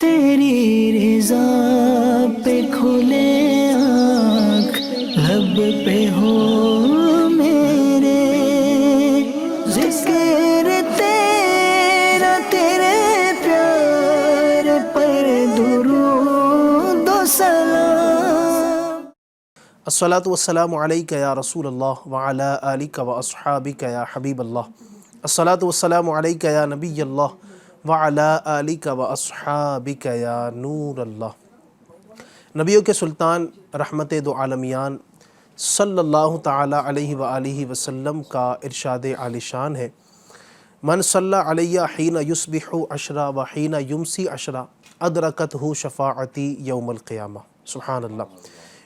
تیری رضا پہ کھلے آنکھ لب پہ ہو میرے، ذکر تیرا تیرے پیار پر درود و سلام۔ الصلاۃ والسلام علیک یا رسول اللہ وعلی آلک و اصحابک یا حبیب اللہ۔ الصلاۃ والسلام علیک یا نبی اللہ وعلی آلک و اصحابک یا نور اللہ۔ نبیوں کے سلطان رحمت دو عالمیان صلی اللہ تعالی علیہ وآلہ وسلم کا ارشاد عالی شان ہے، من صلی علی حین یصبح عشرا و حین یمسی عشرا ادرکتہ شفاعتی یوم القیامہ۔ سبحان اللہ۔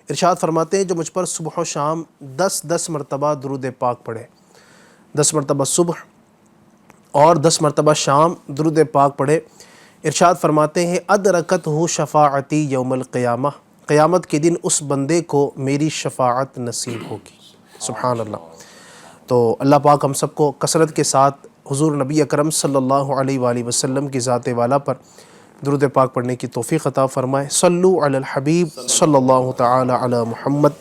ارشاد فرماتے ہیں جو مجھ پر صبح و شام 10 مرتبہ درود پاک پڑھے، 10 مرتبہ صبح اور 10 مرتبہ شام درود پاک پڑھے، ارشاد فرماتے ہیں ادرکتہ شفاعتی یوم القیامہ، قیامت کے دن اس بندے کو میری شفاعت نصیب ہوگی۔ سبحان اللہ۔ تو اللہ پاک ہم سب کو کثرت کے ساتھ حضور نبی اکرم صلی اللہ علیہ وآلہ وسلم کی ذات والا پر درود پاک پڑھنے کی توفیق عطا فرمائے۔ صلو علی الحبیب صلی اللہ تعالی علی محمد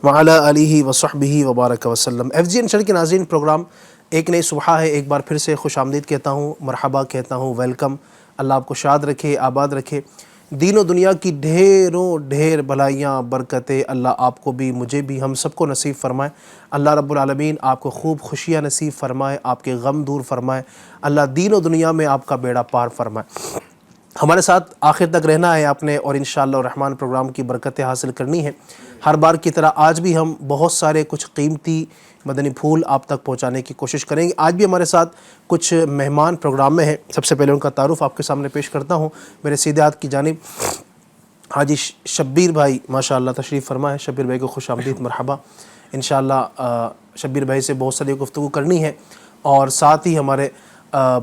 وعلی آلہ وصحبہ وبارک وسلم۔ ایف جی انشر کے ناظرین، پروگرام ایک نئی صبح ہے، ایک بار پھر سے خوش آمدید کہتا ہوں، مرحبا کہتا ہوں، ویلکم۔ اللہ آپ کو شاد رکھے، آباد رکھے، دین و دنیا کی ڈھیر بھلائیاں برکتیں اللہ آپ کو بھی، مجھے بھی، ہم سب کو نصیب فرمائے۔ اللہ رب العالمین آپ کو خوب خوشیاں نصیب فرمائے، آپ کے غم دور فرمائے، اللہ دین و دنیا میں آپ کا بیڑا پار فرمائے۔ ہمارے ساتھ آخر تک رہنا ہے آپ نے، اور انشاءاللہ الرحمن پروگرام کی برکتیں حاصل کرنی ہے۔ ہر بار کی طرح آج بھی ہم بہت سارے کچھ قیمتی مدنی پھول آپ تک پہنچانے کی کوشش کریں گے۔ آج بھی ہمارے ساتھ کچھ مہمان پروگرام میں ہیں۔ سب سے پہلے ان کا تعارف آپ کے سامنے پیش کرتا ہوں۔ میرے سیدھے ہاتھ کی جانب حاجی شبیر بھائی ماشاءاللہ تشریف فرما ہے۔ شبیر بھائی کو خوش آمدید، مرحبا۔ انشاءاللہ شبیر بھائی سے بہت ساری گفتگو کرنی ہے، اور ساتھ ہی ہمارے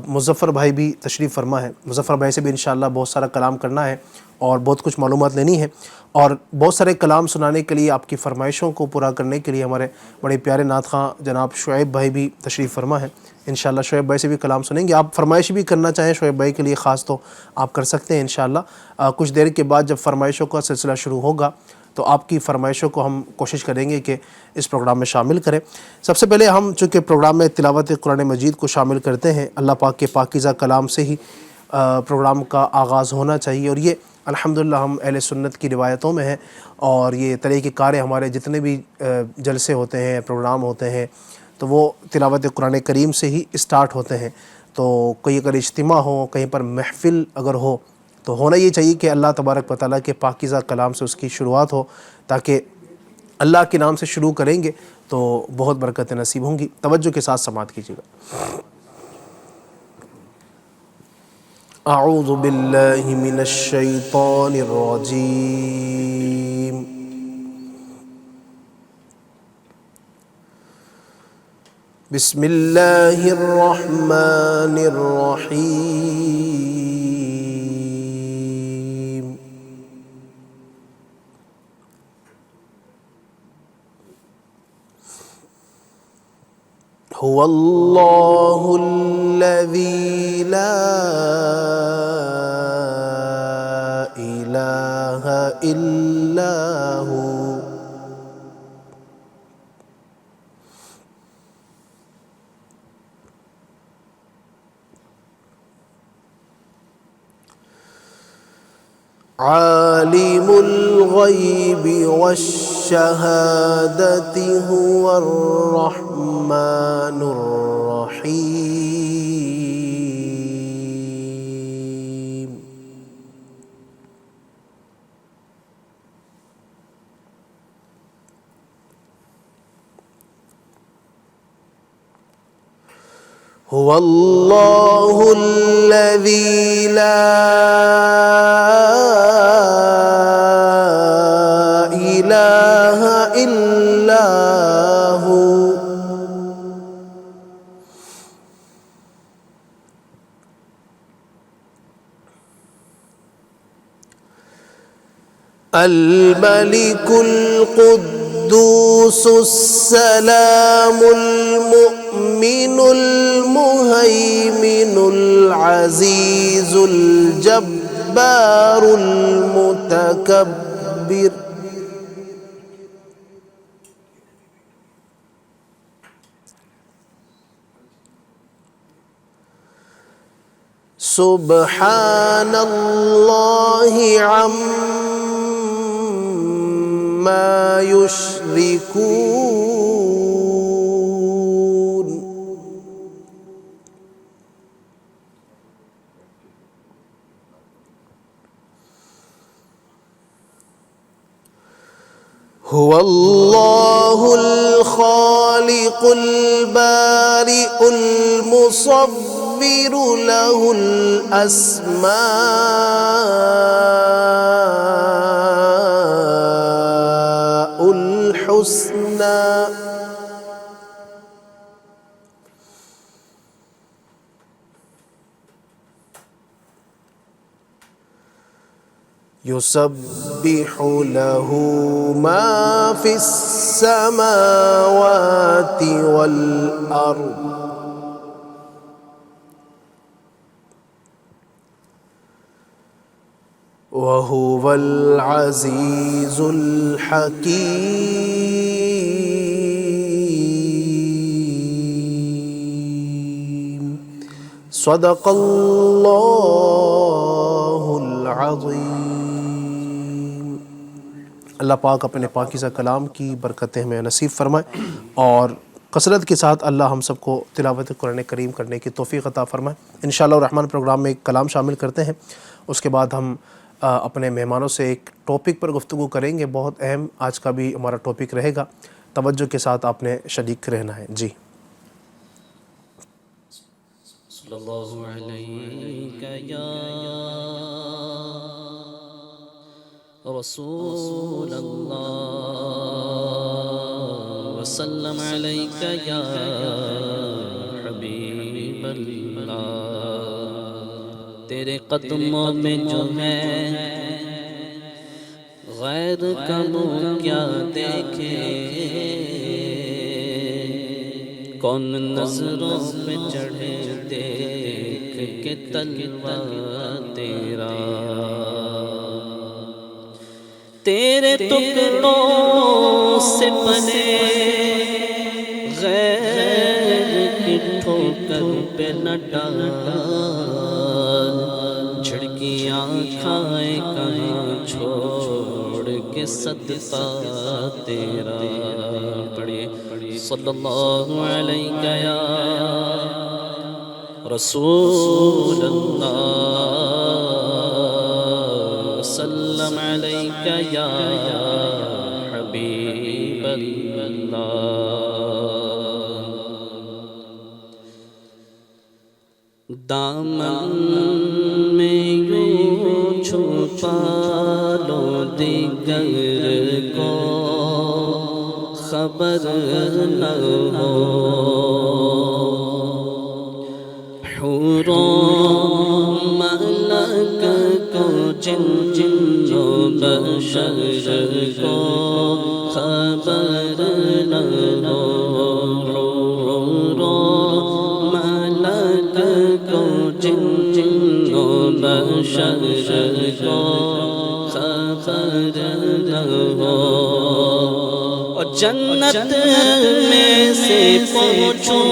مظفر بھائی بھی تشریف فرما ہے۔ مظفر بھائی سے بھی انشاءاللہ بہت سارا کلام کرنا ہے اور بہت کچھ معلومات لینی ہے، اور بہت سارے کلام سنانے کے لیے، آپ کی فرمائشوں کو پورا کرنے کے لیے ہمارے بڑے پیارے نعت خواں جناب شعیب بھائی بھی تشریف فرما ہے۔ انشاءاللہ شعیب بھائی سے بھی کلام سنیں گے۔ آپ فرمائش بھی کرنا چاہیں شعیب بھائی کے لیے خاص تو آپ کر سکتے ہیں انشاءاللہ۔ کچھ دیر کے بعد جب فرمائشوں کا سلسلہ شروع ہوگا تو آپ کی فرمائشوں کو ہم کوشش کریں گے کہ اس پروگرام میں شامل کریں۔ سب سے پہلے ہم چونکہ پروگرام میں تلاوت قرآن مجید کو شامل کرتے ہیں، اللہ پاک کے پاکیزہ کلام سے ہی پروگرام کا آغاز ہونا چاہیے، اور یہ الحمدللہ ہم اہل سنت کی روایتوں میں ہیں، اور یہ طریقہ کار ہمارے جتنے بھی جلسے ہوتے ہیں، پروگرام ہوتے ہیں، تو وہ تلاوت قرآن کریم سے ہی اسٹارٹ ہوتے ہیں۔ تو کوئی اگر اجتماع ہو، کہیں پر محفل اگر ہو، تو ہونا یہ چاہیے کہ اللہ تبارک و تعالیٰ کے پاکیزہ کلام سے اس کی شروعات ہو، تاکہ اللہ کے نام سے شروع کریں گے تو بہت برکتیں نصیب ہوں گی۔ توجہ کے ساتھ سماعت کیجیے گا۔ اعوذ باللہ من الشیطان الرجیم، بسم اللہ الرحمن الرحیم۔ هو اللہ الذی لا الہ الا ہو، عالم الغیب والشہادۃ هو الرحمن الرحیم۔ هو اللہ الذی لا الہ الا ہو، الملك القدوس السلام المؤمن المهيمن العزيز الجبار الجبار المتكبر سبحان اللہ عما یشرکون هو اللہ الخالق البارئ المصور له الأسماء الحسنى يسبح له ما في السماوات والأرض وهو العزيز الحكيم صدق اللہ العظیم۔ اللہ پاک اپنے پاکیزہ کلام کی برکتیں ہمیں نصیب فرمائے اور کثرت کے ساتھ اللہ ہم سب کو تلاوت قرآن کریم کرنے کی توفیق عطا فرمائے۔ انشاءاللہ الرحمن پروگرام میں ایک کلام شامل کرتے ہیں، اس کے بعد ہم اپنے مہمانوں سے ایک ٹاپک پر گفتگو کریں گے، بہت اہم آج کا بھی ہمارا ٹاپک رہے گا، توجہ کے ساتھ آپ نے شریک رہنا ہے۔ جی صلی اللہ علیہ یا رسول اللہ وسلم علیک یا حبیب اللہ، تیرے قدموں میں جو ہے غیر کا منہ کیا دیکھے، کون نظروں پہ چڑھے دیکھ کے تلوہ تیرا، تیرے ٹکڑوں سے بنے غیر کی ٹھوکر پہ نہ ڈال، جھڑکیاں کھائے کہاں چھوڑ کے صدقہ تیرا، پڑھیے صلی اللہ علیہ یا رسول اللہ وسلم علیہ یا حبیب اللہ۔ دامن میں یوں چھپا لو دیگر کو خبر نہ ہو، حور و ملک کو جن و بشر کو خبر نہ ہو، حور و ملک کو جن و بشر کو خبر نہ ہو، اور جنت میں سے پہنچوں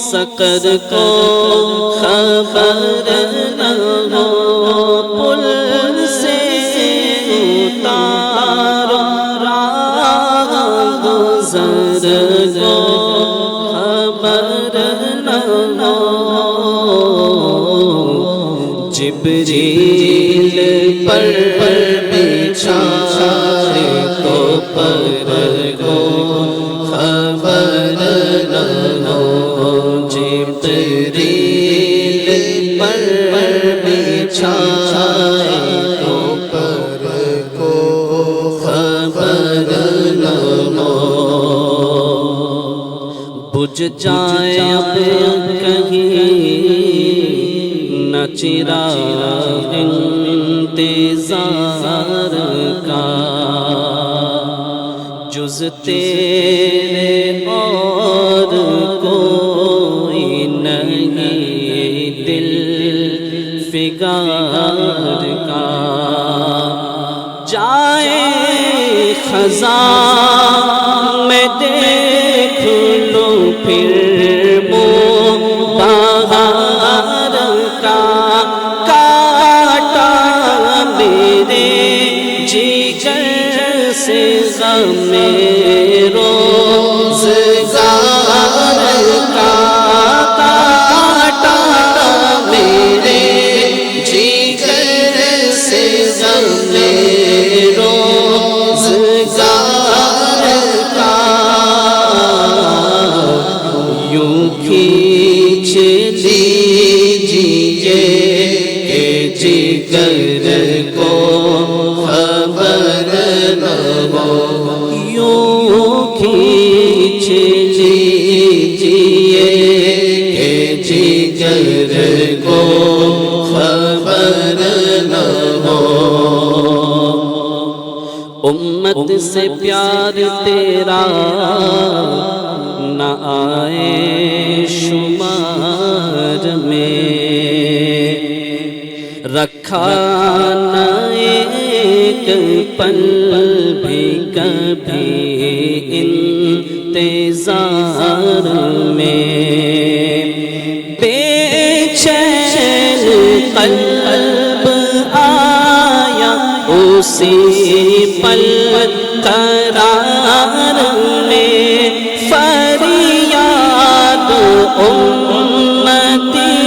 سقر کو خبر نہ ہو، پل سے اتارو راہ گزر کو خبر نہ ہو، جبریل پر بچھائے تو پر کو خبر نہ ہو، جبریل پر بچھائے تو پر کو خبر نہ ہو، بجھ جائے اب کہیں نہ چراغ انتظار کا، جز تیرے اور کوئی نہیں دل فگار یار کا جائے خزاں میں دیکھ لوں پھر بہار کا کاٹا میرے جگر سے غم روزگار کا کاٹا میرے جگر سے غم روزگار کا یوں کھینچ لیجیے کہ جگر کو خبر نہ ہو یوں کھینچ لیجیے کہ جگر کو خبر نہ ہو امت سے پیار تیرا نہ آئے شمار میں رکھا نہ ایک پل بھی کبھی انتظار میں بے چین قلب آیا اسی پل قرار میں فریاد امتی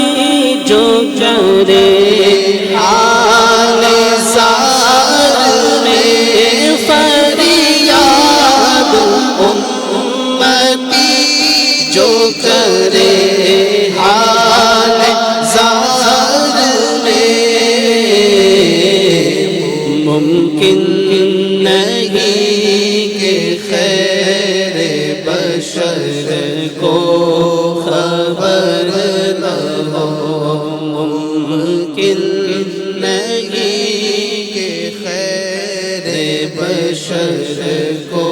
جو کرے حال زار میں فریاد امتی جو کرے حال زار میں ممکن نہیں کہ خیر بشر کو خبر نہ ہو ممکن نہیں کہ خیر بشر کو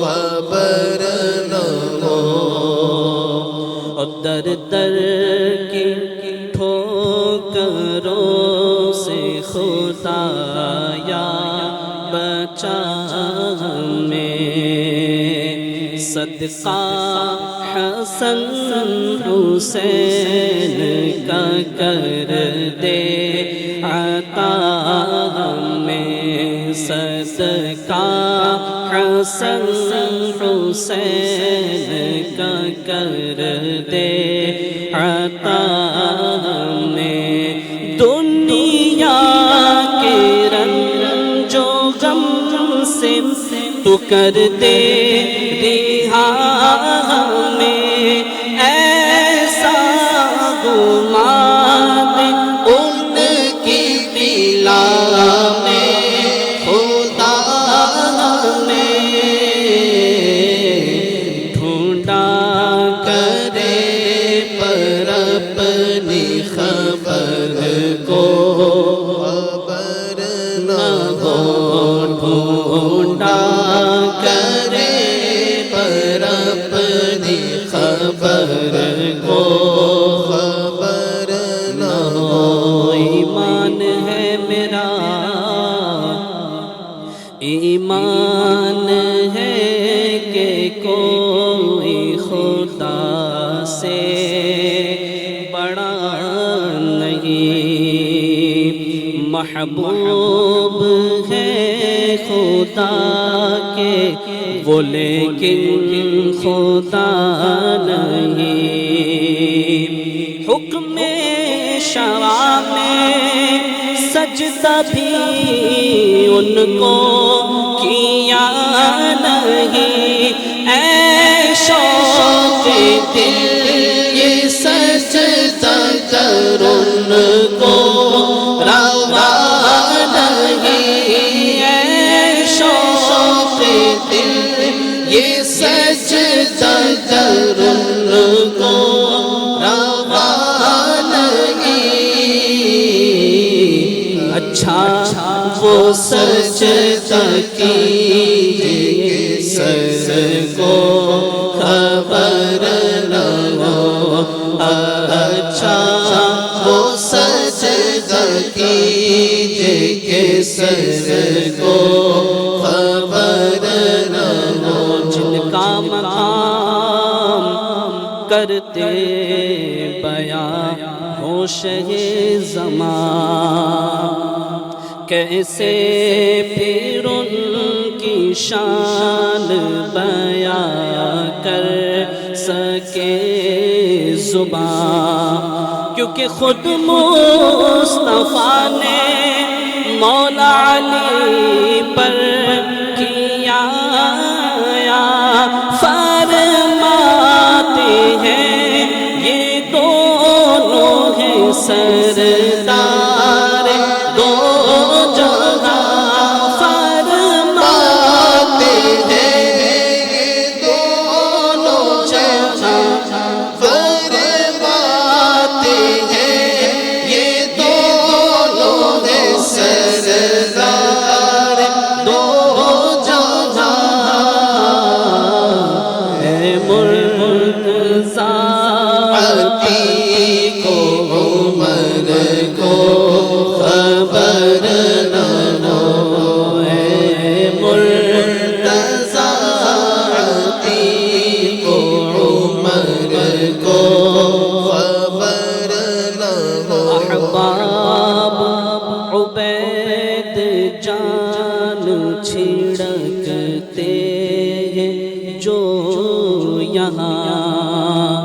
خبر نہ ہو اور در در کی ٹھوکروں سے خدایا بچا ہمیں صدقہ حسن حسین کا کر دے عطا ہمیں صدقہ حسن حسین کا کر دے عطا ہمیں دنیا کے رنج و غم سے تو کر دے رہا ہمیں ایسا گمان ان کی بلا میں خدا ہمیں ڈھونڈا کرے پر اپنی خبر کو خبر نہ ہو ڈھونڈا کرے پر اپنی خبر کو خبر نہ ہو ایمان ہے میرا ایمان ہے کہ کوئی خدا سے بڑا نہیں محبوب ہے خدا کے وہ لیکن خدا نہیں حکم شرع میں سجدہ بھی ان کو کیا نہیں اے شوق دل یہ سجدہ کر ان کو روا نہیں اے شوق دل یہ سجدہ کر ان کو روا نہیں اچھا وہ سجدہ کیجئے سر کو خبر نہ ہو اچھا وہ سجدہ کیجئے دیجے کہ سر کو خبر نہ ہو جن کا مقام کرتے بیان ہو شہ زمان کیسے پھر ان کی شان بیان کر سکے زبان کیونکہ خود مصطفیٰ نے مولا علی پر کیا فرماتے ہیں یہ دونوں ہیں سردار دو جہاں فرماتے ہیں یہ دونوں جہاں فرماتے ہیں یہ دونوں ہیں سردار دو جہاں اے مرتضیٰ عتیق و عمر کو خبر نہ ہو اے مرتضیٰ عتیق و عمر کو خبر نہ ہو احباب عبید جان چھڑکتے ہیں جو یہاں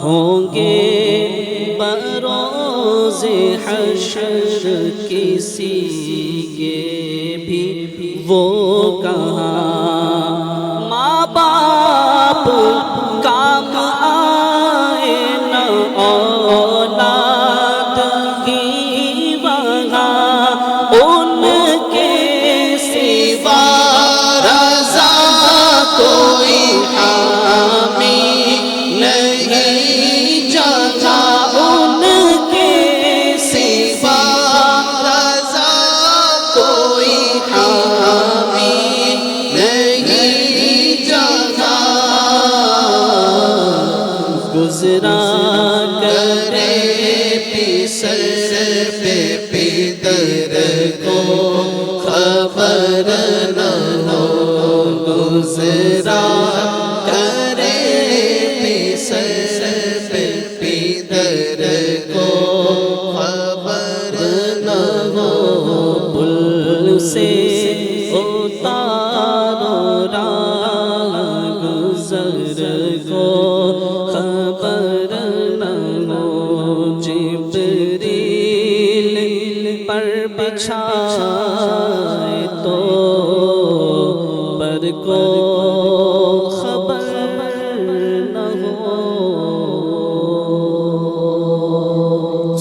ہوں گے بروز حشر کسی کے بھی وہ کہاں ماں باپ کام آئے نہ اولاد ہی وہاں ان کے سوا رضا کوئی حامی نہیں جاتا ان کے سوا رضا کوئی حامی نہیں جاتا گزرا کرے پسر پہ پدر کو خبر نہ ہو گزرا کرے پسر پہ پدر کو خبر نہ ہو پل سے اتارو راہ گزر کو خبر نہ ہو جبریل پر بچھائے تو پر کو خبر نہ ہو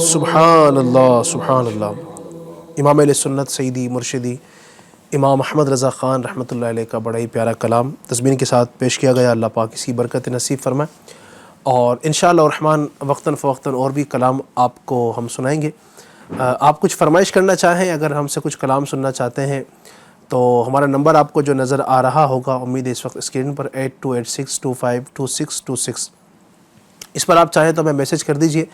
سبحان اللہ سبحان اللہ۔ امام اہل سنت سیدی مرشدی امام احمد رضا خان رحمۃ اللہ علیہ کا بڑا ہی پیارا کلام تسبیح کے ساتھ پیش کیا گیا۔ اللہ پاک اسی برکت نصیب فرمائے، اور انشاءاللہ الرحمن وقتاً فوقتاً اور بھی کلام آپ کو ہم سنائیں گے۔ آپ کچھ فرمائش کرنا چاہیں، اگر ہم سے کچھ کلام سننا چاہتے ہیں تو ہمارا نمبر آپ کو جو نظر آ رہا ہوگا، امید ہے اس وقت اسکرین پر 8286252626، اس پر آپ چاہیں تو ہمیں میسج کر دیجئے،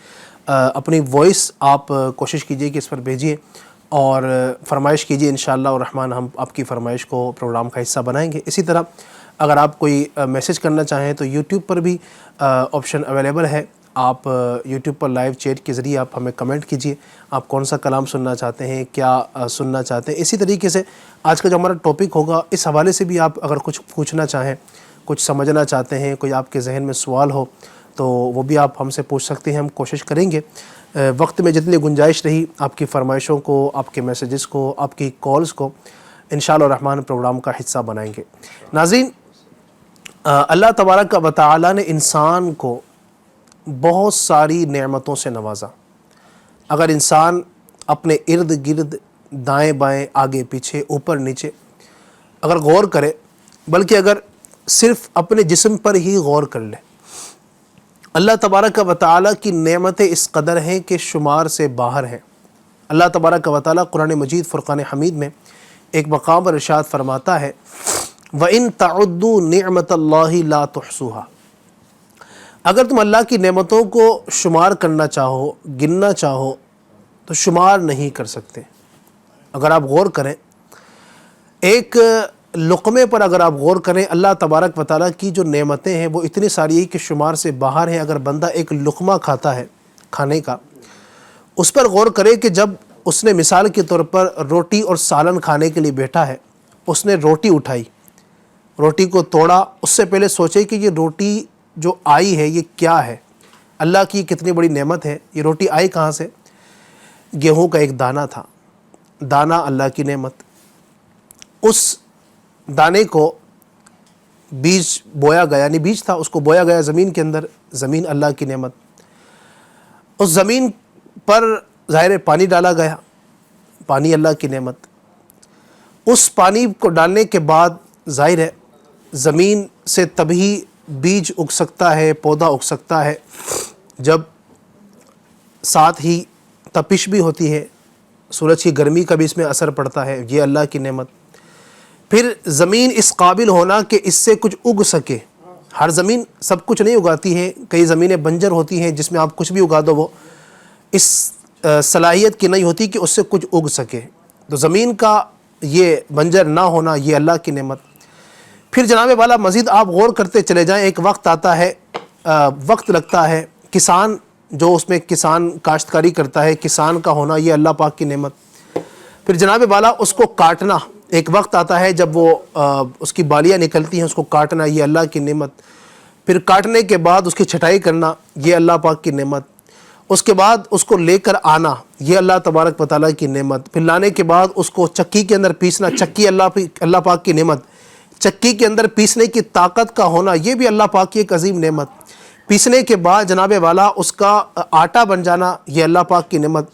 اپنی وائس آپ کوشش کیجئے کہ اس پر بھیجیے اور فرمائش کیجئے، انشاءاللہ الرحمن ہم آپ کی فرمائش کو پروگرام کا حصہ بنائیں گے۔ اسی طرح اگر آپ کوئی میسج کرنا چاہیں تو یوٹیوب پر بھی آپشن اویلیبل ہے، آپ یوٹیوب پر لائیو چیٹ کے ذریعے آپ ہمیں کمنٹ کیجئے، آپ کون سا کلام سننا چاہتے ہیں، کیا سننا چاہتے ہیں۔ اسی طریقے سے آج کا جو ہمارا ٹاپک ہوگا اس حوالے سے بھی آپ اگر کچھ پوچھنا چاہیں، کچھ سمجھنا چاہتے ہیں، کوئی آپ کے ذہن میں سوال ہو تو وہ بھی آپ ہم سے پوچھ سکتے ہیں، ہم کوشش کریں گے وقت میں جتنی گنجائش رہی آپ کی فرمائشوں کو، آپ کے میسیجز کو، آپ کی کالز کو انشاءاللہ الرحمن پروگرام کا حصہ بنائیں گے۔ ناظرین، اللہ تبارک و تعالی نے انسان کو بہت ساری نعمتوں سے نوازا۔ اگر انسان اپنے ارد گرد دائیں بائیں آگے پیچھے اوپر نیچے اگر غور کرے، بلکہ اگر صرف اپنے جسم پر ہی غور کر لے، اللہ تبارک و تعالی کی نعمتیں اس قدر ہیں کہ شمار سے باہر ہیں۔ اللہ تبارک و تعالی قرآن مجید فرقان حمید میں ایک مقام پر ارشاد فرماتا ہے وَإِن تَعُدُّوا نِعْمَةَ اللَّهِ لَا تُحْصُوهَا، اگر تم اللہ کی نعمتوں کو شمار کرنا چاہو، گننا چاہو، تو تو شمار نہیں کر سکتے۔ اگر آپ غور کریں، ایک لقمے پر اگر آپ غور کریں، اللہ تبارک و تعالیٰ کی جو نعمتیں ہیں وہ اتنی ساری ہیں کہ شمار سے باہر ہیں۔ اگر بندہ ایک لقمہ کھاتا ہے کھانے کا، اس پر غور کرے کہ جب اس نے مثال کے طور پر روٹی اور سالن کھانے کے لیے بیٹھا ہے، اس نے روٹی اٹھائی، روٹی کو توڑا، اس سے پہلے سوچے کہ یہ روٹی جو آئی ہے یہ کیا ہے، اللہ کی کتنی بڑی نعمت ہے۔ یہ روٹی آئی کہاں سے؟ گیہوں کا ایک دانہ تھا، دانہ اللہ کی نعمت، اس دانے کو بیج بویا گیا، یعنی بیج تھا، اس کو بویا گیا زمین کے اندر، زمین اللہ کی نعمت، اس زمین پر ظاہر پانی ڈالا گیا، پانی اللہ کی نعمت، اس پانی کو ڈالنے کے بعد ظاہر ہے زمین سے تبھی بیج اگ سکتا ہے، پودا اگ سکتا ہے جب ساتھ ہی تپش بھی ہوتی ہے، سورج کی گرمی کا بھی اس میں اثر پڑتا ہے، یہ اللہ کی نعمت۔ پھر زمین اس قابل ہونا کہ اس سے کچھ اگ سکے، ہر زمین سب کچھ نہیں اگاتی ہے، کئی زمینیں بنجر ہوتی ہیں جس میں آپ کچھ بھی اگا دو وہ اس صلاحیت کی نہیں ہوتی کہ اس سے کچھ اگ سکے، تو زمین کا یہ بنجر نہ ہونا یہ اللہ کی نعمت۔ پھر جناب والا مزید آپ غور کرتے چلے جائیں، ایک وقت آتا ہے، وقت لگتا ہے، کسان جو اس میں کسان کاشتکاری کرتا ہے، کسان کا ہونا یہ اللہ پاک کی نعمت۔ پھر جناب والا اس کو کاٹنا، ایک وقت آتا ہے جب وہ اس کی بالیاں نکلتی ہیں، اس کو کاٹنا یہ اللہ کی نعمت۔ پھر کاٹنے کے بعد اس کی چھٹائی کرنا یہ اللہ پاک کی نعمت۔ اس کے بعد اس کو لے کر آنا یہ اللہ تبارک و تعالیٰ کی نعمت۔ پھر لانے کے بعد اس کو چکی کے اندر پیسنا، چکی اللہ پاک کی نعمت۔ چکی کے اندر پیسنے کی طاقت کا ہونا یہ بھی اللہ پاک کی ایک عظیم نعمت۔ پیسنے کے بعد جناب والا اس کا آٹا بن جانا یہ اللہ پاک کی نعمت۔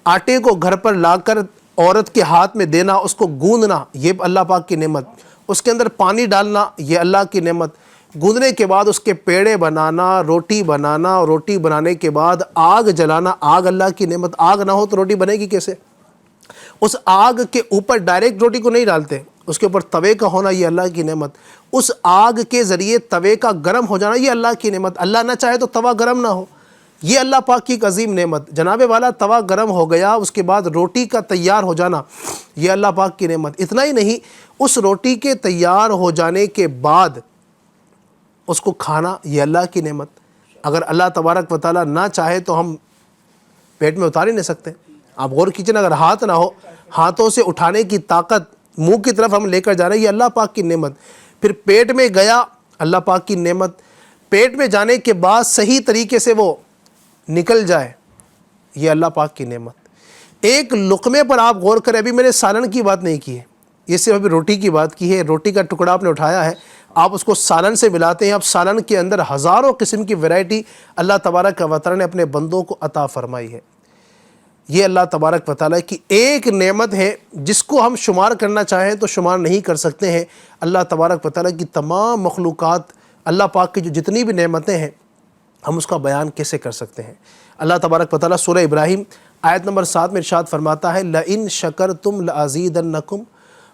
آٹے کو گھر پر لا کر عورت کے ہاتھ میں دینا، اس کو گوندنا یہ اللہ پاک کی نعمت۔ اس کے اندر پانی ڈالنا یہ اللہ کی نعمت۔ گوندنے کے بعد اس کے پیڑے بنانا، روٹی بنانا، اور روٹی بنانے کے بعد آگ جلانا، آگ اللہ کی نعمت۔ آگ نہ ہو تو روٹی بنے گی کیسے؟ اس آگ کے اوپر ڈائریکٹ روٹی کو نہیں ڈالتے، اس کے اوپر توے کا ہونا یہ اللہ کی نعمت۔ اس آگ کے ذریعے توے کا گرم ہو جانا یہ اللہ کی نعمت۔ اللہ نہ چاہے تو توا گرم نہ ہو، یہ اللہ پاک کی ایک عظیم نعمت۔ جناب والا توا گرم ہو گیا، اس کے بعد روٹی کا تیار ہو جانا یہ اللہ پاک کی نعمت۔ اتنا ہی نہیں، اس روٹی کے تیار ہو جانے کے بعد اس کو کھانا یہ اللہ کی نعمت۔ اگر اللہ تبارک و تعالیٰ نہ چاہے تو ہم پیٹ میں اتار ہی نہیں سکتے۔ آپ غور کیجئے، اگر ہاتھ نہ ہو، ہاتھوں سے اٹھانے کی طاقت منہ کی طرف ہم لے کر جا رہے ہیں یہ اللہ پاک کی نعمت۔ پھر پیٹ میں گیا اللہ پاک کی نعمت۔ پیٹ میں جانے کے بعد صحیح طریقے سے وہ نکل جائے یہ اللہ پاک کی نعمت۔ ایک لقمے پر آپ غور کریں، ابھی میں نے سالن کی بات نہیں کی ہے، یہ صرف ابھی روٹی کی بات کی ہے۔ روٹی کا ٹکڑا آپ نے اٹھایا ہے، آپ اس کو سالن سے ملاتے ہیں، اب سالن کے اندر ہزاروں قسم کی ویرائٹی اللہ تبارک و تعالیٰ نے اپنے بندوں کو عطا فرمائی ہے۔ یہ اللہ تبارک و تعالیٰ کی ایک نعمت ہے جس کو ہم شمار کرنا چاہیں تو شمار نہیں کر سکتے ہیں۔ اللہ تبارک و تعالیٰ کی تمام مخلوقات، اللہ پاک کی جو جتنی بھی نعمتیں ہیں، ہم اس کا بیان کیسے کر سکتے ہیں؟ اللہ تبارک و تعالیٰ سورہ ابراہیم آیت نمبر 7 میں ارشاد فرماتا ہے لَإِن شَكَرْتُمْ لَأَزِيدَنَّكُمْ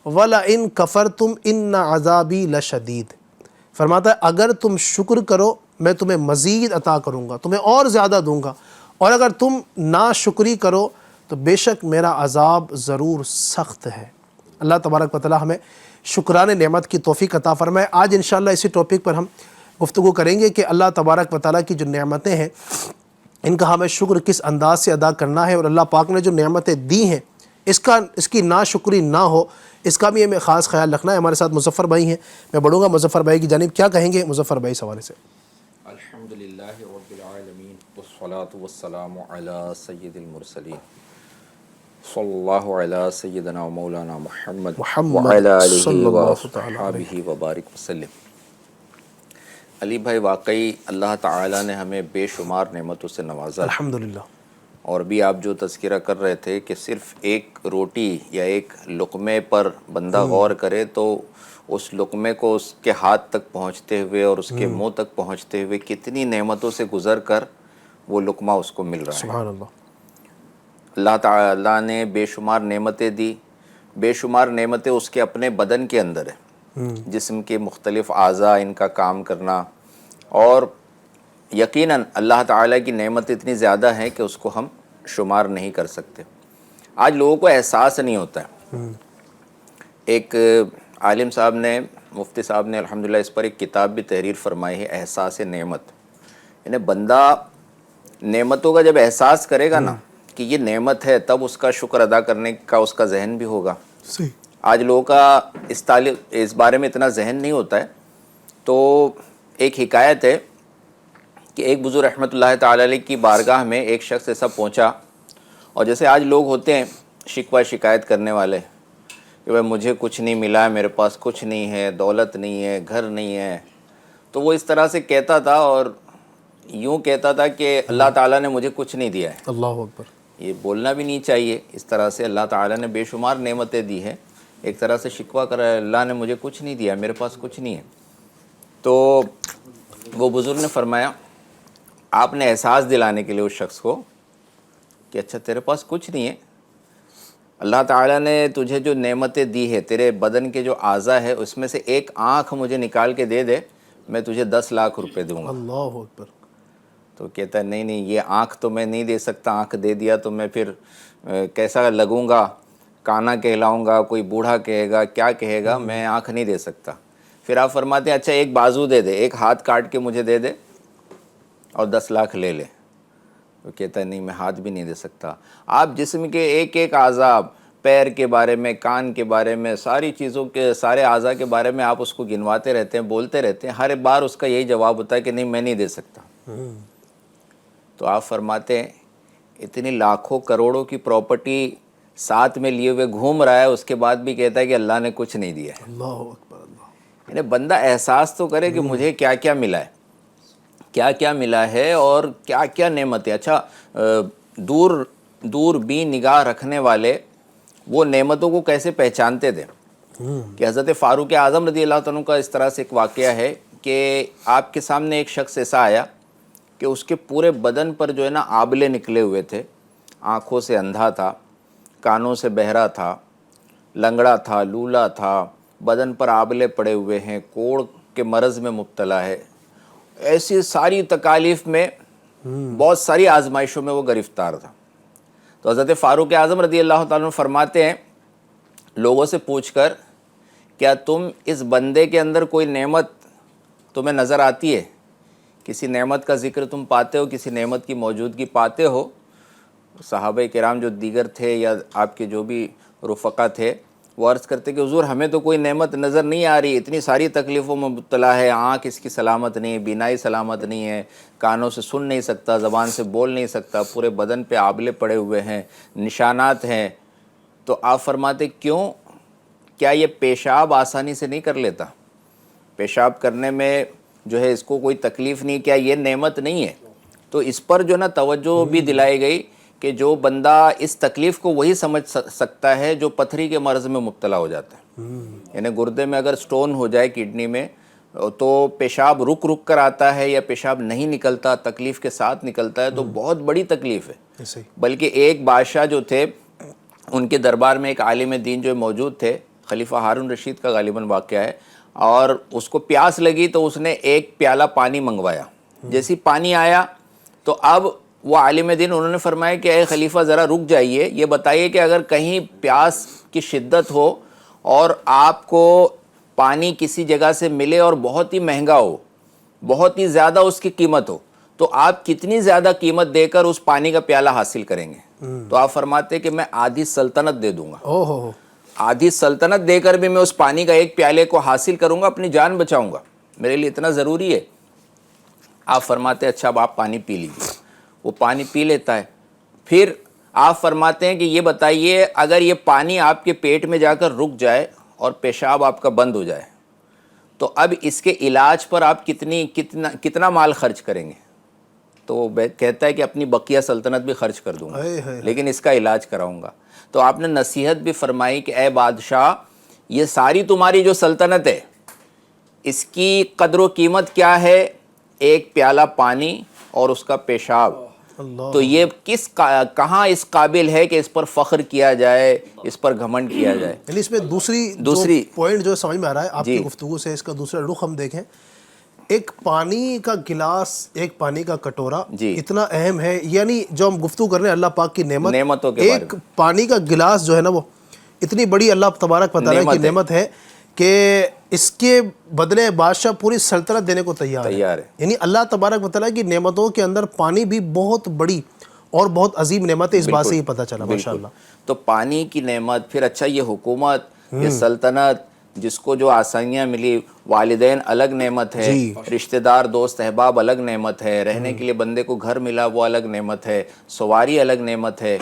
وَلَإِن كَفَرْتُمْ إِنَّ عَذَابِي لَشَدِيدٌ۔ فرماتا ہے اگر تم شکر کرو میں تمہیں مزید عطا کروں گا، تمہیں اور زیادہ دوں گا، اور اگر تم ناشکری کرو تو بے شک میرا عذاب ضرور سخت ہے۔ اللہ تبارک و تعالیٰ ہمیں شکران نعمت کی توفیق عطا فرمائے۔ آج انشاءاللہ اسی ٹاپک پر ہم گفتگو کریں گے کہ اللہ تبارک و تعالیٰ کی جو نعمتیں ہیں ان کا ہمیں شکر کس انداز سے ادا کرنا ہے، اور اللہ پاک نے جو نعمتیں دی ہیں اس کی ناشکری نہ ہو، اس کا بھی ہمیں خاص خیال رکھنا ہے۔ ہمارے ساتھ مظفر بھائی ہیں، میں بڑھوں گا مظفر بھائی کی جانب، کیا کہیں گے مظفر بھائی اس حوالے سے؟ الحمدللہ رب العالمین والصلاة والسلام علی سید المرسلین صلی اللہ علی سیدنا و مولانا محمد وعلی آلہ وصحبہ وبارک وسلم۔ علی بھائی، واقعی اللہ تعالیٰ نے ہمیں بے شمار نعمتوں سے نوازا، الحمدللہ۔ اور بھی آپ جو تذکرہ کر رہے تھے کہ صرف ایک روٹی یا ایک لقمے پر بندہ غور کرے تو اس لقمے کو اس کے ہاتھ تک پہنچتے ہوئے اور اس کے منہ تک پہنچتے ہوئے کتنی نعمتوں سے گزر کر وہ لقمہ اس کو مل رہا ہے۔ سبحان اللہ۔ اللہ تعالیٰ نے بے شمار نعمتیں دی، بے شمار نعمتیں اس کے اپنے بدن کے اندر ہیں، جسم کے مختلف اعضاء ان کا کام کرنا، اور یقیناً اللہ تعالیٰ کی نعمت اتنی زیادہ ہیں کہ اس کو ہم شمار نہیں کر سکتے. آج لوگوں کو احساس نہیں ہوتا ہے. ایک عالم صاحب نے، مفتی صاحب نے الحمدللہ اس پر ایک کتاب بھی تحریر فرمائی ہے، احساس نعمت. یعنی بندہ نعمتوں کا جب احساس کرے گا نا کہ یہ نعمت ہے، تب اس کا شکر ادا کرنے کا اس کا ذہن بھی ہوگا. صحیح. آج لوگوں کا اس بارے میں اتنا ذہن نہیں ہوتا ہے. تو ایک حکایت ہے کہ ایک بزرگ رحمۃ اللہ تعالی علیہ کی بارگاہ میں ایک شخص ایسا پہنچا، اور جیسے آج لوگ ہوتے ہیں شکوہ شکایت کرنے والے کہ بھائی مجھے کچھ نہیں ملا ہے، میرے پاس کچھ نہیں ہے، دولت نہیں ہے، گھر نہیں ہے. تو وہ اس طرح سے کہتا تھا اور یوں کہتا تھا کہ اللہ تعالیٰ نے مجھے کچھ نہیں دیا ہے. اللہ اکبر. یہ بولنا بھی نہیں چاہیے اس طرح سے. اللہ تعالیٰ نے بے شمار نعمتیں دی ہیں، ایک طرح سے شکوہ کر رہا ہے اللہ نے مجھے کچھ نہیں دیا، میرے پاس کچھ نہیں ہے. تو وہ بزرگ نے فرمایا، آپ نے احساس دلانے کے لیے اس شخص کو کہ اچھا تیرے پاس کچھ نہیں ہے، اللہ تعالیٰ نے تجھے جو نعمتیں دی ہے، تیرے بدن کے جو اعضاء ہے اس میں سے ایک آنکھ مجھے نکال کے دے دے، میں تجھے 10 لاکھ روپے دوں گا. اللہ اکبر. تو کہتا ہے نہیں یہ آنکھ تو میں نہیں دے سکتا، آنکھ دے دیا تو میں پھر کیسا لگوں گا، کانا کہلاؤں گا، کوئی بوڑھا کہے گا، کیا کہے گا، میں آنکھ نہیں دے سکتا. پھر آپ فرماتے ہیں اچھا ایک بازو دے دے، ایک ہاتھ کاٹ کے مجھے دے دے اور 10 لاکھ لے لے. وہ کہتا ہے نہیں میں ہاتھ بھی نہیں دے سکتا. آپ جسم کے ایک ایک اعضاء، پیر کے بارے میں، کان کے بارے میں، ساری چیزوں کے سارے اعضاء کے بارے میں آپ اس کو گنواتے رہتے ہیں، بولتے رہتے ہیں، ہر بار اس کا یہی جواب ہوتا ہے کہ نہیں میں نہیں دے سکتا. تو آپ فرماتے ہیں اتنی لاکھوں کروڑوں کی پراپرٹی ساتھ میں لیے ہوئے گھوم رہا ہے، اس کے بعد بھی کہتا ہے کہ اللہ نے کچھ نہیں دیا ہے. اللہ اکبر. اللہ. یعنی بندہ احساس تو کرے کہ مجھے کیا کیا ملا ہے، کیا کیا ملا ہے اور کیا کیا نعمت ہے. اچھا دور بھی نگاہ رکھنے والے وہ نعمتوں کو کیسے پہچانتے تھے کہ حضرت فاروق اعظم رضی اللہ عنہ کا اس طرح سے ایک واقعہ ہے کہ آپ کے سامنے ایک شخص ایسا آیا کہ اس کے پورے بدن پر جو ہے نا آبلے نکلے ہوئے تھے، آنکھوں سے اندھا تھا، کانوں سے بہرا تھا، لنگڑا تھا، لولا تھا، بدن پر آبلے پڑے ہوئے ہیں، کوڑ کے مرض میں مبتلا ہے. ایسی ساری تکالیف میں، بہت ساری آزمائشوں میں وہ گرفتار تھا. تو حضرت فاروق اعظم رضی اللہ تعالیٰ عنہ فرماتے ہیں لوگوں سے پوچھ کر کیا تم اس بندے کے اندر کوئی نعمت تمہیں نظر آتی ہے، کسی نعمت کا ذکر تم پاتے ہو، کسی نعمت کی موجودگی پاتے ہو؟ صحابہ کرام جو دیگر تھے یا آپ کے جو بھی رفقا تھے وہ عرض کرتے کہ حضور ہمیں تو کوئی نعمت نظر نہیں آ رہی، اتنی ساری تکلیفوں میں مبتلا ہے، آنکھ اس کی سلامت نہیں ہے، بینائی سلامت نہیں ہے، کانوں سے سن نہیں سکتا، زبان سے بول نہیں سکتا، پورے بدن پہ آبلے پڑے ہوئے ہیں، نشانات ہیں. تو آپ فرماتے کیوں؟ کیا یہ پیشاب آسانی سے نہیں کر لیتا؟ پیشاب کرنے میں جو ہے اس کو کوئی تکلیف نہیں، کیا یہ نعمت نہیں ہے؟ تو اس پر جو نا توجہ بھی دلائی گئی کہ جو بندہ اس تکلیف کو وہی سمجھ سکتا ہے جو پتھری کے مرض میں مبتلا ہو جاتا ہے. یعنی گردے میں اگر سٹون ہو جائے کڈنی میں تو پیشاب رک کر آتا ہے یا پیشاب نہیں نکلتا، تکلیف کے ساتھ نکلتا ہے، تو بہت بڑی تکلیف ہے. بلکہ ایک بادشاہ جو تھے ان کے دربار میں ایک عالم دین جو موجود تھے، خلیفہ ہارون رشید کا غالباً واقعہ ہے، اور اس کو پیاس لگی تو اس نے ایک پیالہ پانی منگوایا. جیسی پانی آیا تو اب وہ عالم دین انہوں نے فرمایا کہ اے خلیفہ ذرا رک جائیے، یہ بتائیے کہ اگر کہیں پیاس کی شدت ہو اور آپ کو پانی کسی جگہ سے ملے اور بہت ہی مہنگا ہو، بہت ہی زیادہ اس کی قیمت ہو، تو آپ کتنی زیادہ قیمت دے کر اس پانی کا پیالہ حاصل کریں گے؟ تو آپ فرماتے کہ میں آدھی سلطنت دے دوں گا. آدھی سلطنت دے کر بھی میں اس پانی کا ایک پیالے کو حاصل کروں گا، اپنی جان بچاؤں گا، میرے لیے اتنا ضروری ہے. آپ فرماتے اچھا اب آپ پانی پی لیجیے. وہ پانی پی لیتا ہے. پھر آپ فرماتے ہیں کہ یہ بتائیے اگر یہ پانی آپ کے پیٹ میں جا کر رک جائے اور پیشاب آپ کا بند ہو جائے تو اب اس کے علاج پر آپ کتنا مال خرچ کریں گے؟ تو وہ کہتا ہے کہ اپنی بقیہ سلطنت بھی خرچ کر دوں گا لیکن اس کا علاج کراؤں گا. تو آپ نے نصیحت بھی فرمائی کہ اے بادشاہ، یہ ساری تمہاری جو سلطنت ہے اس کی قدر و قیمت کیا ہے؟ ایک پیالہ پانی اور اس کا پیشاب. تو یہ کہاں اس قابل ہے کہ اس پر فخر کیا جائے، اس پر گھمنڈ کیا جائے؟ یعنی اس میں دوسری پوائنٹ جو سمجھ میں آ رہا ہے آپ کی گفتگو سے، اس کا دوسرا رخ ہم دیکھیں. ایک پانی کا گلاس، ایک پانی کا کٹورا جی اتنا اہم ہے، یعنی جو ہم گفتگو کر رہے ہیں اللہ پاک کی نعمتوں کے بارے ایک پانی کا گلاس جو ہے نا وہ اتنی بڑی اللہ تبارک و تعالیٰ کی نعمت ہے کہ اس کے بدلے بادشاہ پوری سلطنت دینے کو تیار ہے. یعنی اللہ تبارک و تعالیٰ کی نعمتوں کے اندر پانی بھی بہت بڑی اور بہت عظیم نعمت ہے. اس بات سے ہی پتہ چلا ماشاءاللہ. تو پانی کی نعمت، پھر اچھا یہ حکومت، یہ سلطنت جس کو جو آسانیاں ملی، والدین الگ نعمت ہے، رشتہ دار دوست احباب الگ نعمت ہے، رہنے کے لیے بندے کو گھر ملا وہ الگ نعمت ہے، سواری الگ نعمت ہے،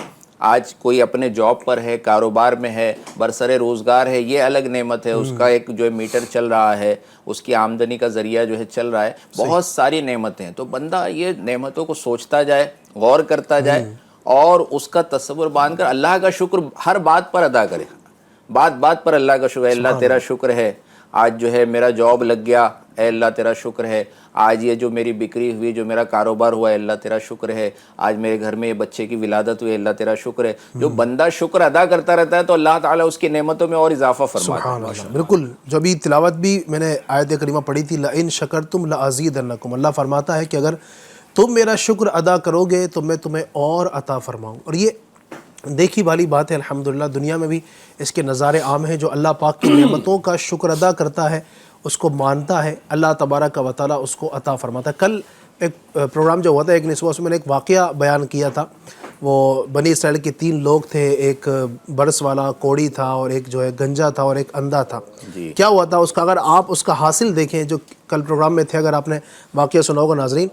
آج کوئی اپنے جاب پر ہے، کاروبار میں ہے، برسر روزگار ہے، یہ الگ نعمت ہے، اس کا ایک جو ہے میٹر چل رہا ہے، اس کی آمدنی کا ذریعہ جو ہے چل رہا ہے، بہت ساری نعمتیں ہیں. تو بندہ یہ نعمتوں کو سوچتا جائے، غور کرتا جائے اور اس کا تصور باندھ کر اللہ کا شکر ہر بات پر ادا کرے. بات بات پر اللہ کا شکر ہے، اللہ تیرا شکر ہے آج جو ہے میرا جاب لگ گیا، اے اللہ تیرا شکر ہے آج یہ جو میری بکری ہوئی، جو میرا کاروبار ہوا ہے، اللہ تیرا شکر ہے آج میرے گھر میں یہ بچے کی ولادت ہوئی، اللہ تیرا شکر ہے. جو بندہ شکر ادا کرتا رہتا ہے تو اللہ تعالیٰ اس کی نعمتوں میں اور اضافہ فرماتا ہے. بالکل. جو ابھی تلاوت بھی میں نے آیت کریمہ پڑھی تھی، لَإِن شَكَرْتُمْ لَأَزِيدَنَّكُمْ، اللہ فرماتا ہے کہ اگر تم میرا شکر ادا کرو گے تو میں تمہیں اور عطا فرماؤں. اور یہ دیکھی والی بات ہے الحمدللہ. دنیا میں بھی اس کے نظارے عام ہیں. جو اللہ پاک کی نعمتوں کا شکر ادا کرتا ہے، اس کو مانتا ہے، اللہ تبارک و تعالیٰ اس کو عطا فرماتا ہے. کل ایک پروگرام جو ہوا تھا ایک نسواں، اس میں نے ایک واقعہ بیان کیا تھا. وہ بنی اسرائیل کے 3 لوگ تھے، ایک برس والا کوڑی تھا اور ایک جو ہے گنجا تھا اور ایک اندھا تھا. کیا ہوا تھا اس کا، اگر آپ اس کا حاصل دیکھیں جو کل پروگرام میں تھے، اگر آپ نے واقعہ سنا ہوگا ناظرین،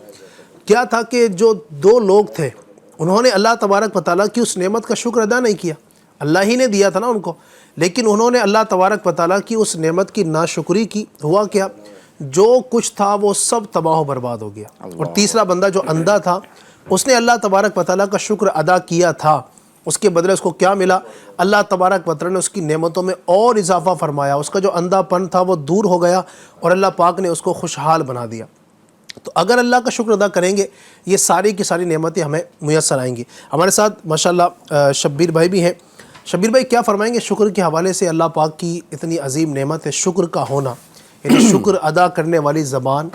کیا تھا کہ جو 2 لوگ تھے انہوں نے اللہ تبارک و تعالیٰ کی اس نعمت کا شکر ادا نہیں کیا. اللہ ہی نے دیا تھا نا ان کو، لیکن انہوں نے اللہ تبارک و تعالیٰ کی اس نعمت کی ناشکری کی. ہوا کیا، جو کچھ تھا وہ سب تباہ و برباد ہو گیا. اور تیسرا بندہ جو اندھا تھا، اس نے اللہ تبارک و تعالیٰ کا شکر ادا کیا تھا. اس کے بدلے اس کو کیا ملا؟ اللہ تبارک و تعالیٰ نے اس کی نعمتوں میں اور اضافہ فرمایا. اس کا جو اندھا پن تھا وہ دور ہو گیا اور اللہ پاک نے اس کو خوشحال بنا دیا. تو اگر اللہ کا شکر ادا کریں گے، یہ ساری کی ساری نعمتیں ہمیں میسر آئیں گی. ہمارے ساتھ ماشاءاللہ شبیر بھائی بھی ہیں. شبیر بھائی کیا فرمائیں گے شکر کے حوالے سے؟ اللہ پاک کی اتنی عظیم نعمت ہے شکر کا ہونا، یعنی شکر ادا کرنے والی زبان،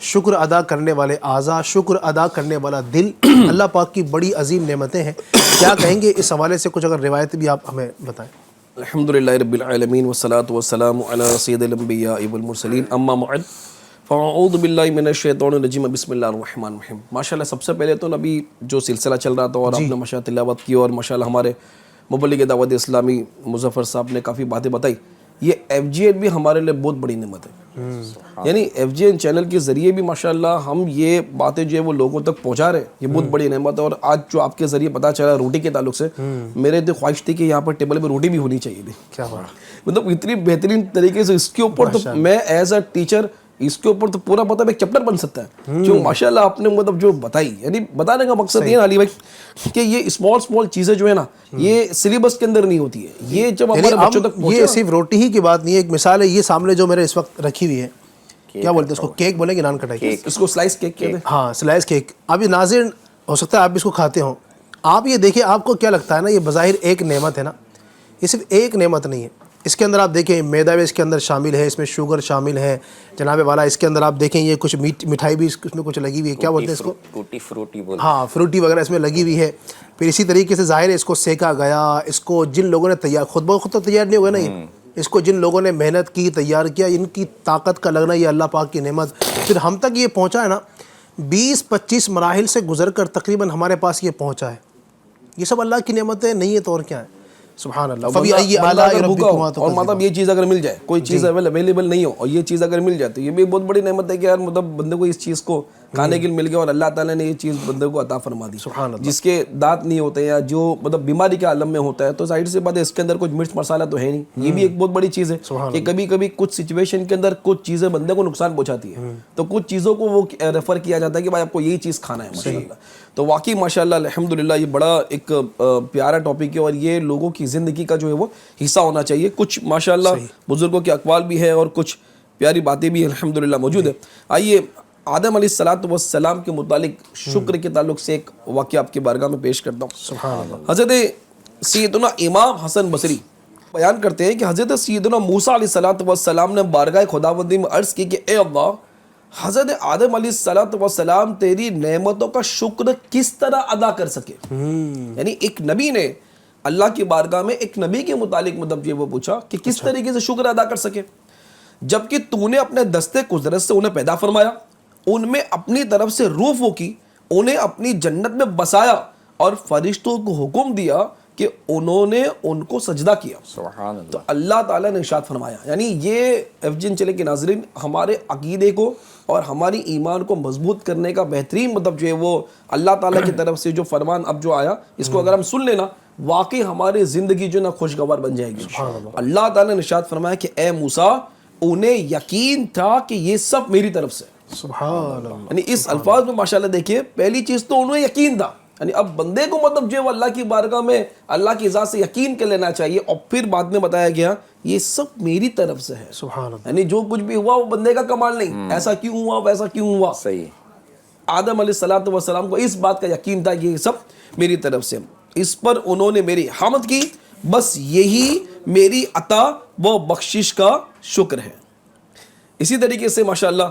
شکر ادا کرنے والے اعضاء، شکر ادا کرنے والا دل، اللہ پاک کی بڑی عظیم نعمتیں ہیں. کیا کہیں گے اس حوالے سے؟ کچھ اگر روایت بھی آپ ہمیں بتائیں. الحمدللہ رب العالمین والصلاة والسلام علی سید الانبیاء والمرسلین، اما بعد فاعوذ باللہ من الشیطان الرجیم، بسم اللہ الرحمن الرحیم. ماشاءاللہ سب سے پہلے تو نبی جو سلسلہ چل رہا تھا اور آپ نے ماشاءاللہ تلاوت کی، اور ماشاءاللہ ہمارے مبلغ دعوت اسلامی مظفر صاحب نے کافی باتیں بتائی. یہ FGN بھی ہمارے لیے بہت بڑی نعمت ہے. یعنی FGN چینل کے ذریعے بھی ماشاءاللہ ہم یہ باتیں جو ہے وہ لوگوں تک پہنچا رہے ہیں، یہ بہت بڑی نعمت ہے. اور آج جو آپ کے ذریعے پتہ چلا روٹی کے تعلق سے، میرے تو خواہش تھی کہ یہاں پر ٹیبل پہ روٹی بھی ہونی چاہیے تھی. کیا بات، مطلب اتنی بہترین طریقے سے اس کے اوپر تو میں ایز اے ٹیچر اس کے اوپر تو پورا مطلب ایک چیپٹر بن سکتا ہے جو ماشاءاللہ آپ نے مطلب جو بتائی. یعنی بتانے کا مقصد یہ ہے علی بھائی کہ یہ اسمال چیزیں جو ہے نا، یہ سلیبس کے اندر نہیں ہوتی ہے. یہ جب ہمارے بچوں تک یہ صرف روٹی ہی کی بات نہیں ہے. ایک مثال ہے یہ سامنے جو میرے اس وقت رکھی ہوئی ہے، کیا بولتے ہیں اس کو؟ کیک بولیں گے، نان کٹائی، اس کو سلائس کیک کہتے ہیں. ہاں سلائس کیک. اب یہ ناظرین ہو سکتا ہے آپ اس کو کھاتے ہوں. آپ یہ دیکھیں، آپ کو کیا لگتا ہے نا یہ بظاہر ایک نعمت ہے نا، یہ صرف ایک نعمت نہیں ہے. اس کے اندر آپ دیکھیں میدا بھی اس کے اندر شامل ہے، اس میں شوگر شامل ہے جناب والا. اس کے اندر آپ دیکھیں یہ کچھ مٹھائی بھی اس میں کچھ لگی ہوئی ہے، کیا بولتے ہیں اس کو؟ ٹوٹی فروٹی بولتے ہاں فروٹی وغیرہ اس میں لگی ہوئی ہے. پھر اسی طریقے سے ظاہر ہے اس کو سیکا گیا، اس کو جن لوگوں نے تیار، خود بخود خود تو تیار نہیں ہوگا نا یہ، اس کو جن لوگوں نے محنت کی، تیار کیا، ان کی طاقت کا لگنا، یہ اللہ پاک کی نعمت. پھر ہم تک یہ پہنچا ہے نا 20-25 مراحل سے گزر کر تقریباً ہمارے پاس یہ پہنچا ہے. یہ سب اللہ کی نعمتیں نہیں ہے تو اور کیا ہے؟ سبحان اللہ. اور مطلب یہ چیز اگر مل جائے، کوئی چیز اویلیبل نہیں ہو اور یہ چیز اگر مل جائے تو یہ بھی بہت بڑی نعمت ہے کہ یار مطلب بندے کو اس چیز کو کھانے کے لیے مل گیا اور اللہ تعالیٰ نے یہ چیز بندے کو عطا فرما دی. سبحان اللہ. جس کے دانت نہیں ہوتے یا جو مطلب بیماری کے عالم میں ہوتا ہے تو ظاہر سی بات ہے اس کے اندر کچھ مرچ مسالہ تو ہے نہیں. یہ بھی ایک بہت بڑی چیز ہے کہ کبھی کبھی کچھ سچویشن کے اندر کچھ چیزیں بندے کو نقصان پہنچاتی ہے تو کچھ چیزوں کو وہ ریفر کیا جاتا ہے کہ بھائی آپ کو یہی چیز کھانا ہے. ماشاءاللہ تو واقعی ماشاءاللہ الحمدللہ یہ بڑا ایک پیارا ٹاپک ہے اور یہ لوگوں کی زندگی کا جو ہے وہ حصہ ہونا چاہیے. کچھ ماشاءاللہ بزرگوں کے اقوال بھی ہے اور کچھ پیاری باتیں بھی الحمدللہ موجود ہے. آئیے آدم علیہ السلام کے متعلق شکر کے تعلق سے ایک واقعہ آپ کی بارگاہ میں پیش کرتا ہوں. سبحان اللہ. حضرت سیدنا امام حسن بصری بیان کرتے ہیں کہ حضرت سیدنا موسیٰ علیہ السلام نے بارگاہ خداوندی میں عرض کی کہ اے اللہ حضرت آدم علیہ السلام تیری نعمتوں کا شکر کس طرح ادا کر سکے. یعنی ایک نبی نے اللہ کی بارگاہ میں ایک نبی کے متعلق مطلب یہ وہ پوچھا کہ کس طریقے سے شکر ادا کر سکے، جبکہ تو نے اپنے دستے قدرت سے انہیں پیدا فرمایا، ان میں اپنی طرف سے روح پھونکی، انہیں اپنی جنت میں بسایا اور فرشتوں کو حکم دیا کہ انہوں نے ان کو سجدہ کیا. سبحان تو اللہ. اللہ تعالیٰ نے ارشاد فرمایا. یعنی یہ FGN چلے کے ناظرین ہمارے عقیدے کو اور ہماری ایمان کو مضبوط کرنے کا بہترین مطلب جو ہے وہ اللہ تعالیٰ کی طرف سے جو فرمان اب جو آیا، اس کو اگر ہم سن لینا واقعی ہماری زندگی جو نا خوشگوار بن جائے گی. اللہ تعالیٰ نے ارشاد فرمایا کہ اے موسیٰ انہیں یقین تھا کہ یہ سب میری طرف سے. سبحان اللہ. یعنی اس الفاظ میں ماشاءاللہ دیکھیے، پہلی چیز تو انہیں یقین تھا. یعنی اب بندے کو مطلب جو اللہ کی بارگاہ میں اللہ کی ذات سے یقین کر لینا چاہیے، اور پھر بعد میں بتایا گیا یہ سب میری طرف سے ہے. سبحان اللہ. یعنی جو کچھ بھی ہوا وہ بندے کا کمال نہیں، ایسا کیوں ہوا ویسا کیوں ہوا. صحیح. آدم علیہ السلام کو اس بات کا یقین تھا کہ یہ سب میری طرف سے. اس پر انہوں نے میری حمد کی، بس یہی میری عطا و بخشش کا شکر ہے. اسی طریقے سے ماشاءاللہ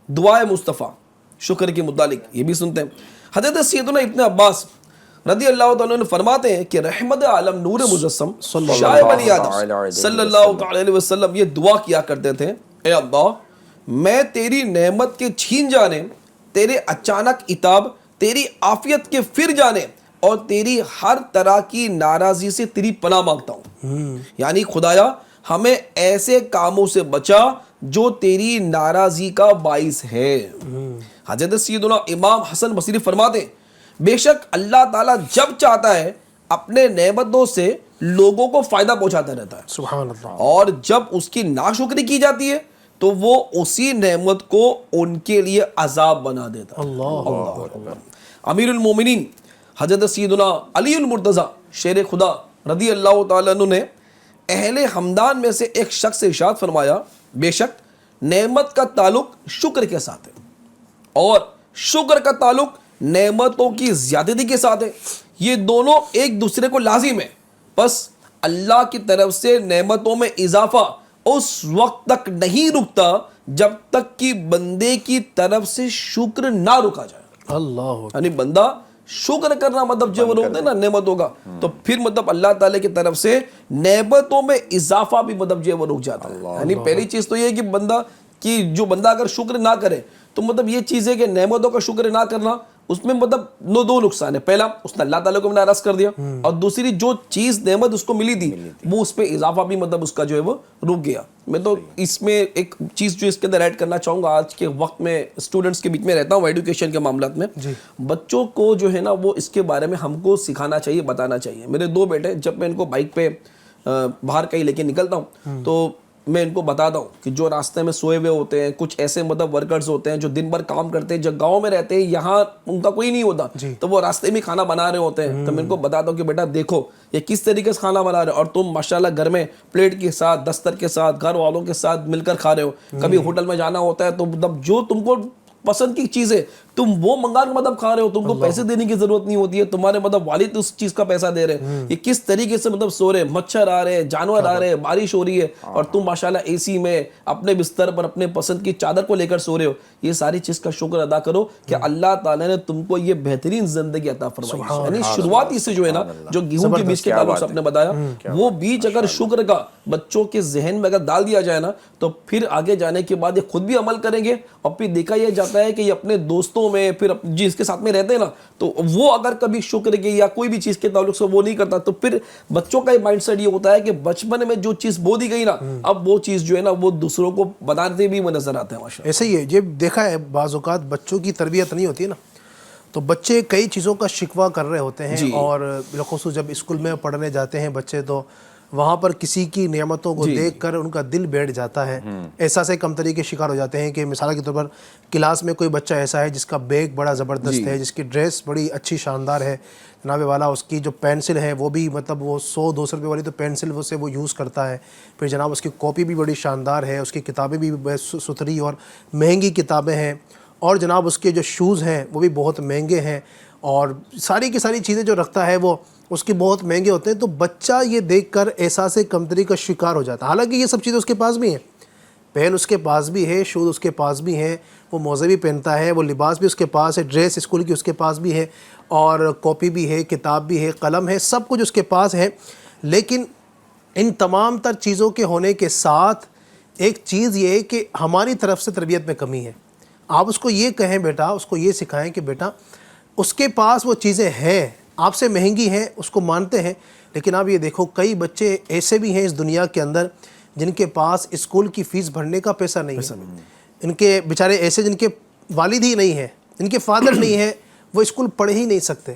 دعائے مصطفیٰ شکر کے متعلق یہ بھی سنتے ہیں. حضرت سیدنا ابن عباس رضی اللہ تعالیٰ عنہ فرماتے ہیں کہ رحمت عالم نور مجسم شاہ بنی آدم صلی اللہ تعالی علیہ وسلم یہ دعا کیا کرتے تھے، اے اللہ میں تیری نعمت کے چھین جانے، تیرے اچانک عتاب، تیری عافیت کے پھر جانے اور تیری ہر طرح کی ناراضی سے تیری پناہ مانگتا ہوں. یعنی خدایا ہمیں ایسے کاموں سے بچا جو تیری ناراضی کا باعث ہے. حضرت سیدنا امام حسن بصری فرماتے ہیں بے شک اللہ تعالیٰ جب چاہتا ہے اپنے نعمتوں سے لوگوں کو فائدہ پہنچاتا رہتا ہے، سبحان اللہ. اور جب اس کی ناشکری کی جاتی ہے تو وہ اسی نعمت کو ان کے لیے عذاب بنا دیتا ہے. اللہ. امیر المومنین حضرت سیدنا علی المرتضیٰ شیر خدا رضی اللہ تعالیٰ عنہ نے اہل ہمدان میں سے ایک شخص سے ارشاد فرمایا بے شک نعمت کا تعلق شکر کے ساتھ ہے اور شکر کا تعلق نعمتوں کی زیادتی کے ساتھ ہے. یہ دونوں ایک دوسرے کو لازم ہے، بس اللہ کی طرف سے نعمتوں میں اضافہ اس وقت تک نہیں رکتا جب تک کہ بندے کی طرف سے شکر نہ رکا جائے. اللہ. یعنی بندہ شکر کرنا مطلب جو ہوتا ہے نا نعمتوں کا، تو پھر مطلب اللہ تعالیٰ کی طرف سے نعمتوں میں اضافہ بھی مطلب جو ہے وہ رک جاتا ہے. یعنی پہلی چیز تو یہ ہے کہ جو بندہ اگر شکر نہ کرے تو مطلب یہ چیز ہے کہ نعمتوں کا شکر نہ کرنا اس میں مطلب دو نقصان ہے. پہلا اس نے اللہ تعالیٰ کو ناراض کر دیا، اور دوسری جو چیز نعمت اس کو ملی تھی وہ اس پہ اضافہ بھی مطلب اس کا جو ہے وہ رک گیا. میں تو اس میں ایک چیز جو اس کے اندر ایڈ کرنا چاہوں گا، آج کے وقت میں اسٹوڈنٹس کے بیچ میں رہتا ہوں ایڈوکیشن کے معاملات میں، بچوں کو جو ہے نا وہ اس کے بارے میں ہم کو سکھانا چاہیے، بتانا چاہیے. میرے دو بیٹے جب میں ان کو بائک پہ باہر کہیں لے کے نکلتا ہوں تو میں ان کو بتاتا ہوں کہ جو راستے میں سوئے ہوئے ہوتے ہیں، کچھ ایسے مطلب ورکرز ہوتے ہیں جو دن بھر کام کرتے ہیں، جو گاؤں میں رہتے ہیں، یہاں ان کا کوئی نہیں ہوتا، تو وہ راستے میں کھانا بنا رہے ہوتے ہیں. تو میں ان کو بتاتا ہوں کہ بیٹا دیکھو یہ کس طریقے سے کھانا بنا رہے ہو، اور تم ماشاءاللہ گھر میں پلیٹ کے ساتھ، دستر کے ساتھ، گھر والوں کے ساتھ مل کر کھا رہے ہو. کبھی ہوٹل میں جانا ہوتا ہے تو مطلب جو تم کو پسند کی چیزیں تم وہ منگا کر مطلب کھا رہے ہو، تم کو پیسے دینے کی ضرورت نہیں ہوتی ہے، تمہارے مطلب والد اس چیز کا پیسہ دے رہے ہیں. یہ کس طریقے سے مطلب سو رہے، مچھر آ رہے ہیں، جانور آ رہے ہیں، بارش ہو رہی ہے، اور تم ماشاءاللہ اے سی میں اپنے بستر پر اپنے پسند کی چادر کو لے کر سو رہے ہو. یہ ساری چیز کا شکر ادا کرو کہ اللہ تعالیٰ نے تم کو یہ بہترین زندگی عطا فرمائی. یعنی شروعاتی سے جو ہے نا جو گیہوں کے بیج کے تعلق سے آپ نے بتایا، وہ بیج اگر شکر کا بچوں کے ذہن میں اگر ڈال دیا جائے نا تو پھر آگے جانے کے بعد یہ خود بھی عمل کریں گے، اور پھر دیکھا یہ جاتا ہے کہ یہ اپنے دوستوں میں پھر جس کے ساتھ میں رہتے ہیں نا تو وہ اگر کبھی شکر کے یا کوئی بھی چیز کے تعلق سے وہ نہیں کرتا تو پھر بچوں کا مائنڈ سیٹ یہ ہوتا ہے کہ بچپن میں جو چیز بو دی گئی نا اب وہ چیز جو ہے نا وہ دوسروں کو بتاتے بھی وہ نظر آتے ہیں. ماشاءاللہ ایسے ہی ہے. یہ دیکھا ہے بعض اوقات بچوں کی تربیت نہیں ہوتی ہے نا تو بچے کئی چیزوں کا شکوہ کر رہے ہوتے ہیں، اور بالخصوص جب اسکول میں پڑھنے جاتے ہیں بچے تو وہاں پر کسی کی نعمتوں کو دیکھ کر ان کا دل بیٹھ جاتا ہے، احساس کمتری کے شکار ہو جاتے ہیں. کہ مثال کے طور پر کلاس میں کوئی بچہ ایسا ہے جس کا بیگ بڑا زبردست ہے، جس کی ڈریس بڑی اچھی شاندار ہے جناب والا، اس کی جو پینسل ہے وہ بھی مطلب وہ 100-200 روپے والی تو پینسل سے وہ یوز کرتا ہے، پھر جناب اس کی کاپی بھی بڑی شاندار ہے، اس کی کتابیں بھی ستھری اور مہنگی کتابیں ہیں، اور جناب اس کے جو شوز ہیں وہ بھی بہت مہنگے ہیں، اور ساری کی ساری چیزیں جو رکھتا ہے وہ اس کے بہت مہنگے ہوتے ہیں. تو بچہ یہ دیکھ کر احساس کمتری کا شکار ہو جاتا ہے. حالانکہ یہ سب چیزیں اس کے پاس بھی ہیں پین اس کے پاس بھی ہے، شوز اس کے پاس بھی ہیں، وہ موزے بھی پہنتا ہے، وہ لباس بھی اس کے پاس ہے، ڈریس اسکول کی اس کے پاس بھی ہے، اور کاپی بھی ہے، کتاب بھی ہے، قلم ہے، سب کچھ اس کے پاس ہے. لیکن ان تمام تر چیزوں کے ہونے کے ساتھ ایک چیز یہ ہے کہ ہماری طرف سے تربیت میں کمی ہے. آپ اس کو یہ کہیں بیٹا، اس کو یہ سکھائیں کہ بیٹا اس کے پاس وہ چیزیں ہیں، آپ سے مہنگی ہیں، اس کو مانتے ہیں، لیکن آپ یہ دیکھو کئی بچے ایسے بھی ہیں اس دنیا کے اندر جن کے پاس اسکول کی فیس بھرنے کا پیسہ نہیں ہے. ان کے بیچارے ایسے جن کے والد ہی نہیں ہیں، جن کے فادر نہیں ہیں، وہ اسکول پڑھ ہی نہیں سکتے.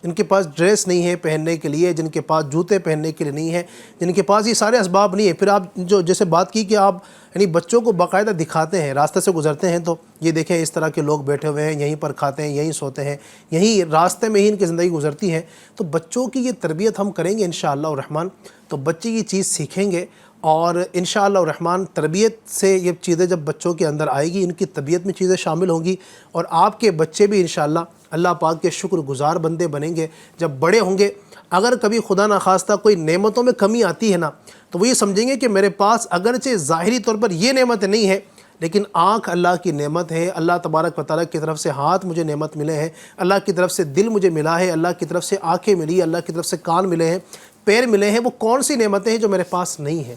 جن کے پاس ڈریس نہیں ہے پہننے کے لیے، جن کے پاس جوتے پہننے کے لیے نہیں ہے، جن کے پاس یہ سارے اسباب نہیں ہیں. پھر آپ جو جیسے بات کی کہ آپ یعنی بچوں کو باقاعدہ دکھاتے ہیں، راستے سے گزرتے ہیں تو یہ دیکھیں اس طرح کے لوگ بیٹھے ہوئے ہیں، یہیں پر کھاتے ہیں، یہیں سوتے ہیں، یہیں راستے میں ہی ان کی زندگی گزرتی ہے. تو بچوں کی یہ تربیت ہم کریں گے انشاءاللہ الرحمن تو بچے یہ چیز سیکھیں گے، اور انشاءاللہ الرحمن تربیت سے یہ چیزیں جب بچوں کے اندر آئے گی، ان کی طبیعت میں چیزیں شامل ہوں گی، اور آپ کے بچے بھی انشاءاللہ اللہ پاک کے شکر گزار بندے بنیں گے. جب بڑے ہوں گے، اگر کبھی خدا نخواستہ کوئی نعمتوں میں کمی آتی ہے نا، تو وہ یہ سمجھیں گے کہ میرے پاس اگرچہ ظاہری طور پر یہ نعمت نہیں ہے، لیکن آنکھ اللہ کی نعمت ہے، اللہ تبارک و تعالیٰ کی طرف سے ہاتھ مجھے نعمت ملے ہیں، اللہ کی طرف سے دل مجھے ملا ہے، اللہ کی طرف سے آنکھیں ملی، اللہ کی طرف سے کان ملے ہیں، پیر ملے ہیں. وہ کون سی نعمتیں ہیں جو میرے پاس نہیں ہیں؟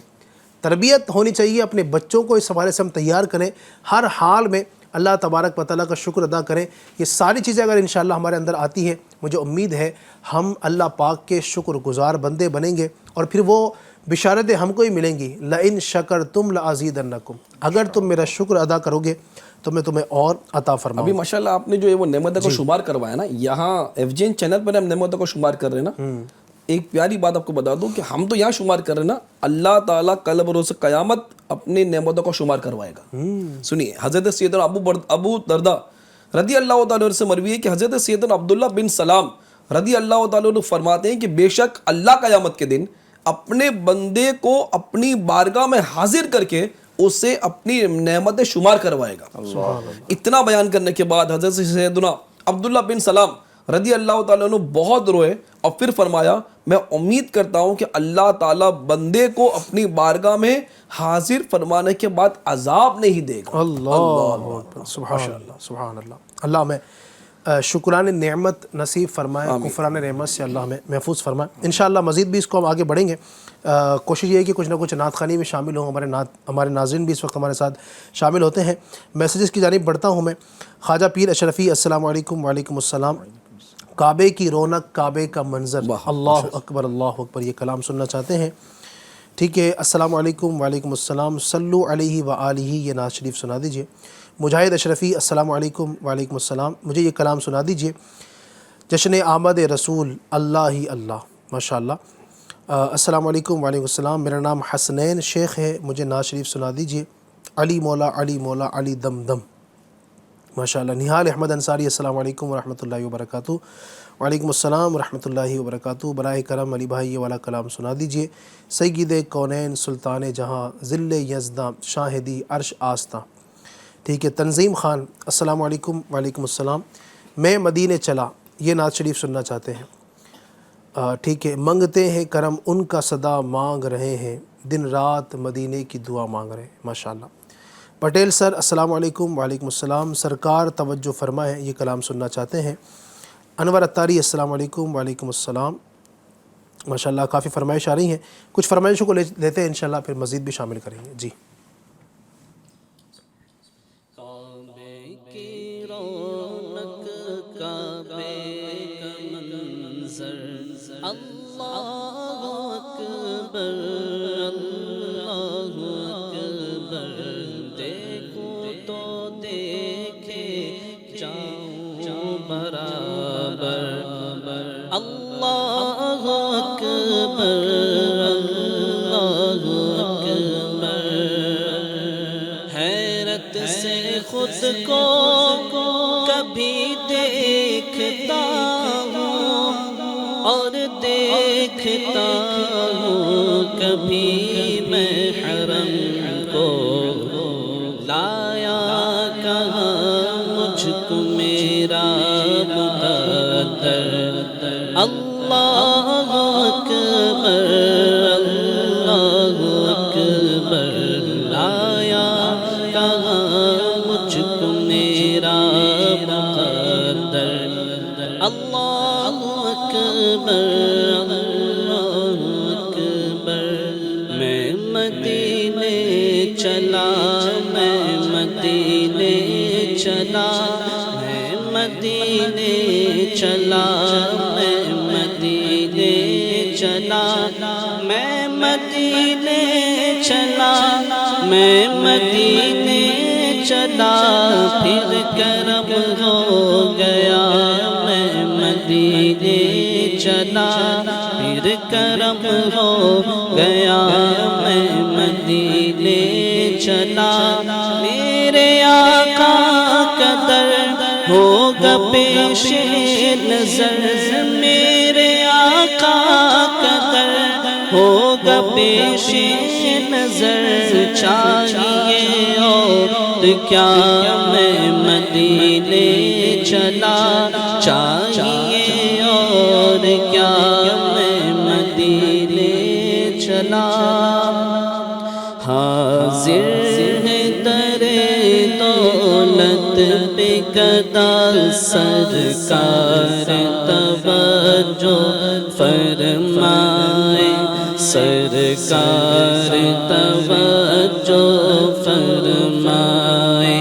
تربیت ہونی چاہیے. اپنے بچوں کو اس حوالے سے ہم تیار کریں، ہر حال میں اللہ تبارک و تعالیٰ کا شکر ادا کریں. یہ ساری چیزیں اگر انشاءاللہ ہمارے اندر آتی ہیں، مجھے امید ہے ہم اللہ پاک کے شکر گزار بندے بنیں گے، اور پھر وہ بشارتیں ہم کو ہی ملیں گی. لَإِن شَكَرْتُمْ لَأَزِيدَنَّكُمْ، اگر تم میرا شکر ادا کرو گے تو میں تمہیں اور عطا فرماؤں. ابھی ماشاءاللہ آپ نے جو وہ نعمتوں کو شمار کروایا نا، یہاں ایف جی این چینل پر ہم نعمتوں کو شمار کر رہے ہیں نا. ایک پیاری بات آپ کو بتا دوں کہ ہم تو یہاں شمار کر رہے ہیں نا، اللہ تعالیٰ کل بروز قیامت اپنی نعمتوں کو شمار کروائے گا. سنیے، حضرت سیدنا ابو دردہ رضی اللہ تعالیٰ عنہ سے مروی ہے کہ حضرت سیدنا عبداللہ بن سلام رضی اللہ تعالیٰ عنہ فرماتے ہیں کہ بے شک اللہ قیامت کے دن اپنے بندے کو اپنی بارگاہ میں حاضر کر کے اسے اپنی نعمتیں شمار کروائے گا. اتنا بیان کرنے کے بعد حضرت سیدنا عبداللہ بن سلام رضی اللہ تعالیٰ عنہ بہت روئے، اور پھر فرمایا میں امید کرتا ہوں کہ اللہ تعالیٰ بندے کو اپنی بارگاہ میں حاضر فرمانے کے بعد عذاب نہیں دے گا. اللہ اکبر، سبحان اللہ، سبحان اللہ. اللہ ہمیں شکران نعمت نصیب فرمائے، کفران نعمت سے اللہ ہمیں محفوظ فرمائے. انشاءاللہ مزید بھی اس کو ہم آگے بڑھیں گے. کوشش یہ ہے کہ کچھ نہ کچھ نعت خوانی میں شامل ہوں. ہمارے ناظرین بھی اس وقت ہمارے ساتھ شامل ہوتے ہیں. میسیجز کی جانب بڑھتا ہوں میں. خواجہ پیر اشرفی السلام علیکم. وعلیکم السلام. کعبے کی رونق، کعبے کا منظر، اللہ اکبر اللہ اکبر، یہ کلام سننا چاہتے ہیں. ٹھیک ہے، السلام علیکم. وعلیکم السلام. صلو علیہ وآلہ، یہ نعت شریف سنا دیجئے. مجاہد اشرفی السلام علیکم. وعلیکم السلام. مجھے یہ کلام سنا دیجئے. جشن آمد رسول اللہ ہی اللہ، ماشاءاللہ. السلام علیکم. وعلیکم السلام. میرا نام حسنین شیخ ہے، مجھے نعت شریف سنا دیجئے. علی مولا علی مولا علی دم دم، ماشاءاللہ. نہال احمد انصاری السلام علیکم ورحمۃ اللہ وبرکاتہ. وعلیکم السلام ورحمۃ اللہ وبرکاتہ. براہ کرم علی بھائی یہ والا کلام سنا دیجئے. سید کونین سلطان جہاں ذل یزداں شاہدی عرش آستاں. ٹھیک ہے. تنظیم خان السلام علیکم. وعلیکم السلام. میں مدینے چلا، یہ نعت شریف سننا چاہتے ہیں. ٹھیک ہے. منگتے ہیں کرم ان کا صدا مانگ رہے ہیں، دن رات مدینے کی دعا مانگ رہے ہیں. ماشاءاللہ. پٹیل سر السلام علیکم. وعلیکم السلام. سرکار توجہ فرمائیں، یہ کلام سننا چاہتے ہیں. انور اتاری السلام علیکم. وعلیکم السلام. ماشاءاللہ کافی فرمائش آ رہی ہیں. کچھ فرمائشوں کو لیتے ہیں انشاءاللہ، پھر مزید بھی شامل کریں گے. جی. کعبے کی رونق، کعبے کا منظر، اللہ اکبر اللہ اکبر. دیکھوں تو دیکھے جاؤں برابر، اللہ اکبر اللہ اکبر. حیرت سے خود کو کبھی دیکھتا ہوں اور دیکھتا ہوں کبھی میں حرم کو. لایا کہاں مجھ کو میرا مقدر، اللہ اکبر اللہ اکبر. لایا مدینے چلا میں مدینے چلا میں مدینے چلا میں مدینے چلا میں مدینے چلا میں مدینے چلا پھر کرم ہو گیا میں مدینے چلا پھر کرم ہو گیا میں مدینے چلا میرے آقا کا در ہوگا پیش نظر میرے آقا کا در ہوگا پیش نظر چاہیے اور کیا میں مدینے چلا چاہیے اور کیا میں مدینے چلا حاضر ہے در دولت پہ گدا سرکار توجہ فرمائے سرکار توجہ فرمائے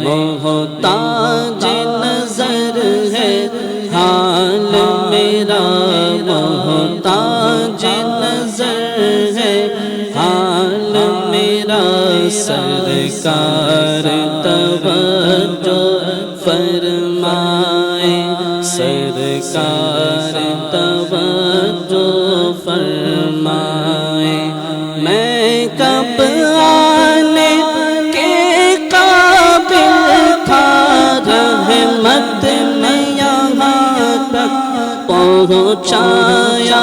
محتاج نظر ہے حال میرا محتاج نظر ہے حال میرا سرکار توجہ فرمائے سرکار توجہ فرمائے میں کب آنے کے قابل تھا رحمت نے یہاں تک پہنچایا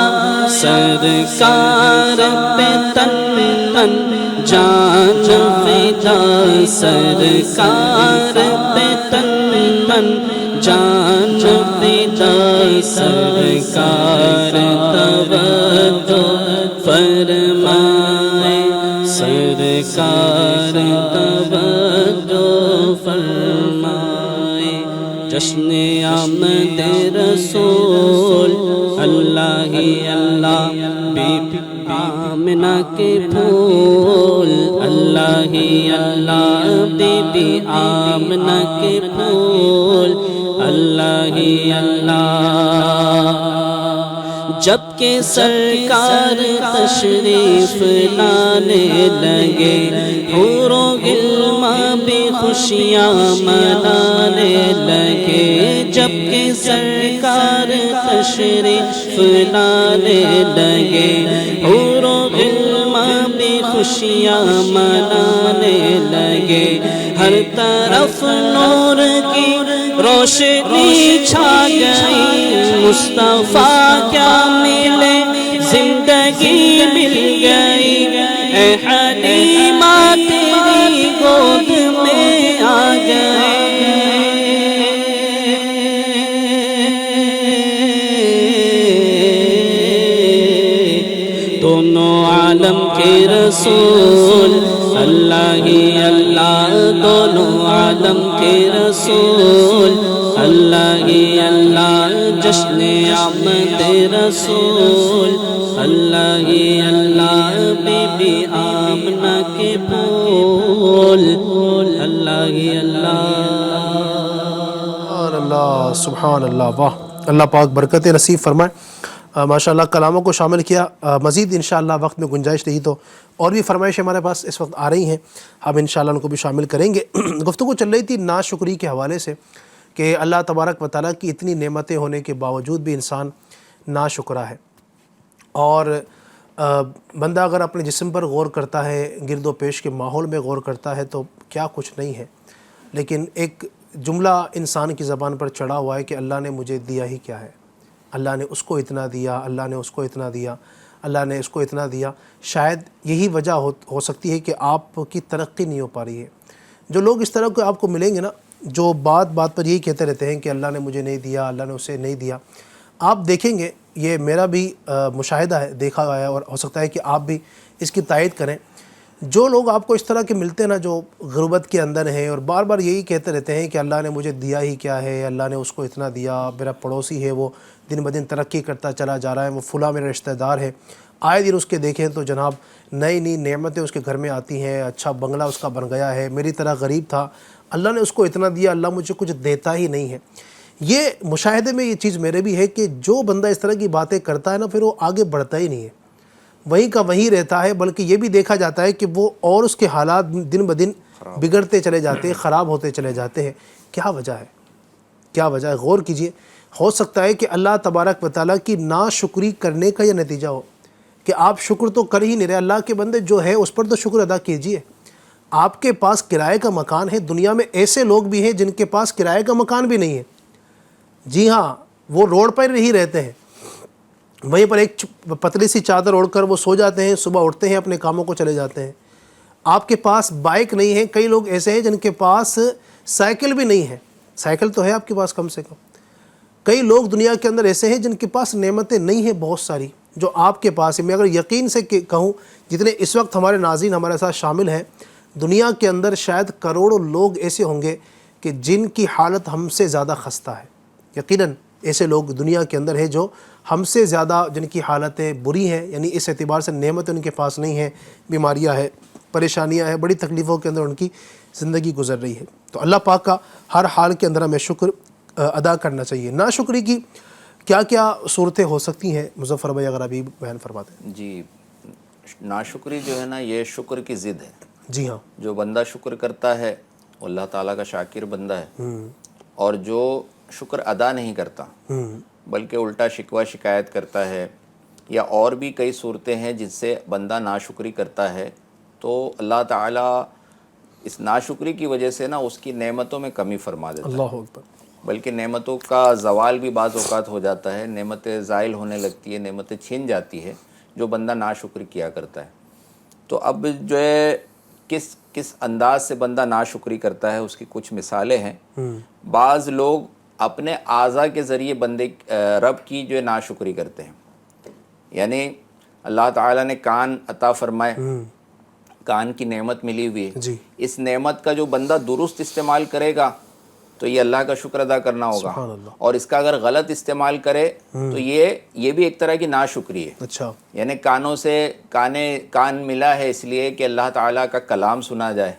سرکار پہ تن من جان فدا سرکار پہ تن من جان فدا سرکار توجہ فرمائے سرکار توجہ فرمائے جشن آمد رسول اللہ ہی اللہ بی بی آمنہ کے پھول اللہ ہی اللہ بی بی آمنہ کے پھول اللہ ہی اللہ جبکہ سرکار تشریف لانے لگے حور و غلماں بھی خوشیاں منانے لگے جبکہ سرکار تشریف لانے لگے حور و غلماں بھی خوشیاں منانے لگے ہر طرف نور کی روشنی چھا گئی مصطفیٰ کیا ملے زندگی مل گئی اے حلیمہ تیری گود میں آ گئے دونوں عالم کے رسول اللہ ہی اللہ دونوں عالم کے رسول اللہ ہی اللہ جشن آمد رسول اللہ ہی اللہ بی بی آمنہ کے پھول اللہ ہی اللہ سبحان اللہ واہ اللہ پاک برکت نصیب فرمائے ماشاءاللہ کلاموں کو شامل کیا مزید انشاءاللہ وقت میں گنجائش رہی تو اور بھی فرمائشیں ہمارے پاس اس وقت آ رہی ہیں ہم انشاءاللہ ان کو بھی شامل کریں گے گفتگو چل رہی تھی ناشکری کے حوالے سے کہ اللہ تبارک و تعالیٰ کی اتنی نعمتیں ہونے کے باوجود بھی انسان ناشکرا ہے اور بندہ اگر اپنے جسم پر غور کرتا ہے گرد و پیش کے ماحول میں غور کرتا ہے تو کیا کچھ نہیں ہے لیکن ایک جملہ انسان کی زبان پر چڑھا ہوا ہے کہ اللہ نے مجھے دیا ہی کیا ہے اللہ نے اس کو اتنا دیا اللہ نے اس کو اتنا دیا اللہ نے اس کو اتنا دیا شاید یہی وجہ ہو سکتی ہے کہ آپ کی ترقی نہیں ہو پا رہی ہے جو لوگ اس طرح کے آپ کو ملیں گے نا جو بات بات پر یہی کہتے رہتے ہیں کہ اللہ نے مجھے نہیں دیا اللہ نے اسے نہیں دیا آپ دیکھیں گے یہ میرا بھی مشاہدہ ہے دیکھا ہوا ہے اور ہو سکتا ہے کہ آپ بھی اس کی تائید کریں جو لوگ آپ کو اس طرح کے ملتے ہیں نا جو غربت کے اندر ہیں اور بار بار یہی کہتے رہتے ہیں کہ اللہ نے مجھے دیا ہی کیا ہے اللہ نے اس کو اتنا دیا میرا پڑوسی ہے وہ دن بدن ترقی کرتا چلا جا رہا ہے وہ فلاں میرا رشتہ دار ہے آئے دن اس کے دیکھیں تو جناب نئی نئی نعمتیں اس کے گھر میں آتی ہیں، اچھا بنگلہ اس کا بن گیا ہے، میری طرح غریب تھا، اللہ نے اس کو اتنا دیا، اللہ مجھے کچھ دیتا ہی نہیں ہے۔ یہ مشاہدے میں یہ چیز میرے بھی ہے کہ جو بندہ اس طرح کی باتیں کرتا ہے نا، پھر وہ آگے بڑھتا ہی نہیں ہے، وہیں کا وہیں رہتا ہے، بلکہ یہ بھی دیکھا جاتا ہے کہ وہ اور اس کے حالات دن بدن بگڑتے چلے جاتے ہیں، خراب ہوتے چلے جاتے ہیں۔ کیا وجہ ہے؟ کیا وجہ ہے؟ غور کیجئے۔ ہو سکتا ہے کہ اللہ تبارک و تعالیٰ کی ناشکری کرنے کا یہ نتیجہ ہو کہ آپ شکر تو کر ہی نہیں رہے۔ اللہ کے بندے جو ہے اس پر تو شکر ادا کیجئے۔ آپ کے پاس کرائے کا مکان ہے، دنیا میں ایسے لوگ بھی ہیں جن کے پاس کرائے کا مکان بھی نہیں ہے، جی ہاں، وہ روڈ پر ہی رہتے ہیں، وہیں پر ایک پتلی سی چادر اوڑھ کر وہ سو جاتے ہیں، صبح اٹھتے ہیں، اپنے کاموں کو چلے جاتے ہیں۔ آپ کے پاس بائک نہیں ہے، کئی لوگ ایسے ہیں جن کے پاس سائیکل بھی نہیں ہے، سائیکل تو ہے آپ کے پاس کم سے کم۔ کئی لوگ دنیا کے اندر ایسے ہیں جن کے پاس نعمتیں نہیں ہیں بہت ساری، جو آپ کے پاس ہے۔ میں اگر یقین سے کہوں، جتنے اس وقت ہمارے ناظرین ہمارے ساتھ شامل ہیں، دنیا کے اندر شاید کروڑوں لوگ ایسے ہوں گے کہ جن کی حالت ہم سے زیادہ خستہ ہے۔ یقیناً ایسے لوگ دنیا کے اندر ہیں جو ہم سے زیادہ جن کی حالتیں بری ہیں، یعنی اس اعتبار سے نعمتیں ان کے پاس نہیں ہیں، بیماریاں ہیں، پریشانیاں ہیں، بڑی تکلیفوں کے اندر ان کی زندگی گزر رہی ہے۔ تو اللہ پاک کا ہر حال کے اندر ہمیں شکر ادا کرنا چاہیے۔ ناشکری کی کیا کیا صورتیں ہو سکتی ہیں مظفر بھائی، اگر ابھی بیان فرماتے ہیں؟ جی، ناشکری جو ہے نا، یہ شکر کی ضد ہے۔ جی ہاں، جو بندہ شکر کرتا ہے وہ اللہ تعالیٰ کا شاکر بندہ ہے، اور جو شکر ادا نہیں کرتا بلکہ الٹا شکوہ شکایت کرتا ہے، یا اور بھی کئی صورتیں ہیں جن سے بندہ ناشکری کرتا ہے، تو اللہ تعالیٰ اس ناشکری کی وجہ سے نا اس کی نعمتوں میں کمی فرما دیتا ہے، اللہ اکبر۔ بلکہ نعمتوں کا زوال بھی بعض اوقات ہو جاتا ہے، نعمتیں زائل ہونے لگتی ہے، نعمتیں چھین جاتی ہے جو بندہ ناشکری کیا کرتا ہے۔ تو اب جو ہے کس انداز سے بندہ ناشکری کرتا ہے، اس کی کچھ مثالیں ہیں۔ بعض لوگ اپنے اعضاء کے ذریعے بندے رب کی جو ہے ناشکری کرتے ہیں، یعنی اللہ تعالیٰ نے کان عطا فرمائے، کان کی نعمت ملی ہوئی ہے، جی، اس نعمت کا جو بندہ درست استعمال کرے گا تو یہ اللہ کا شکر ادا کرنا ہوگا، سبحان اللہ۔ اور اس کا اگر غلط استعمال کرے تو یہ بھی ایک طرح کی ناشکری ہے۔ اچھا، یعنی کانوں سے کان ملا ہے اس لیے کہ اللہ تعالیٰ کا کلام سنا جائے،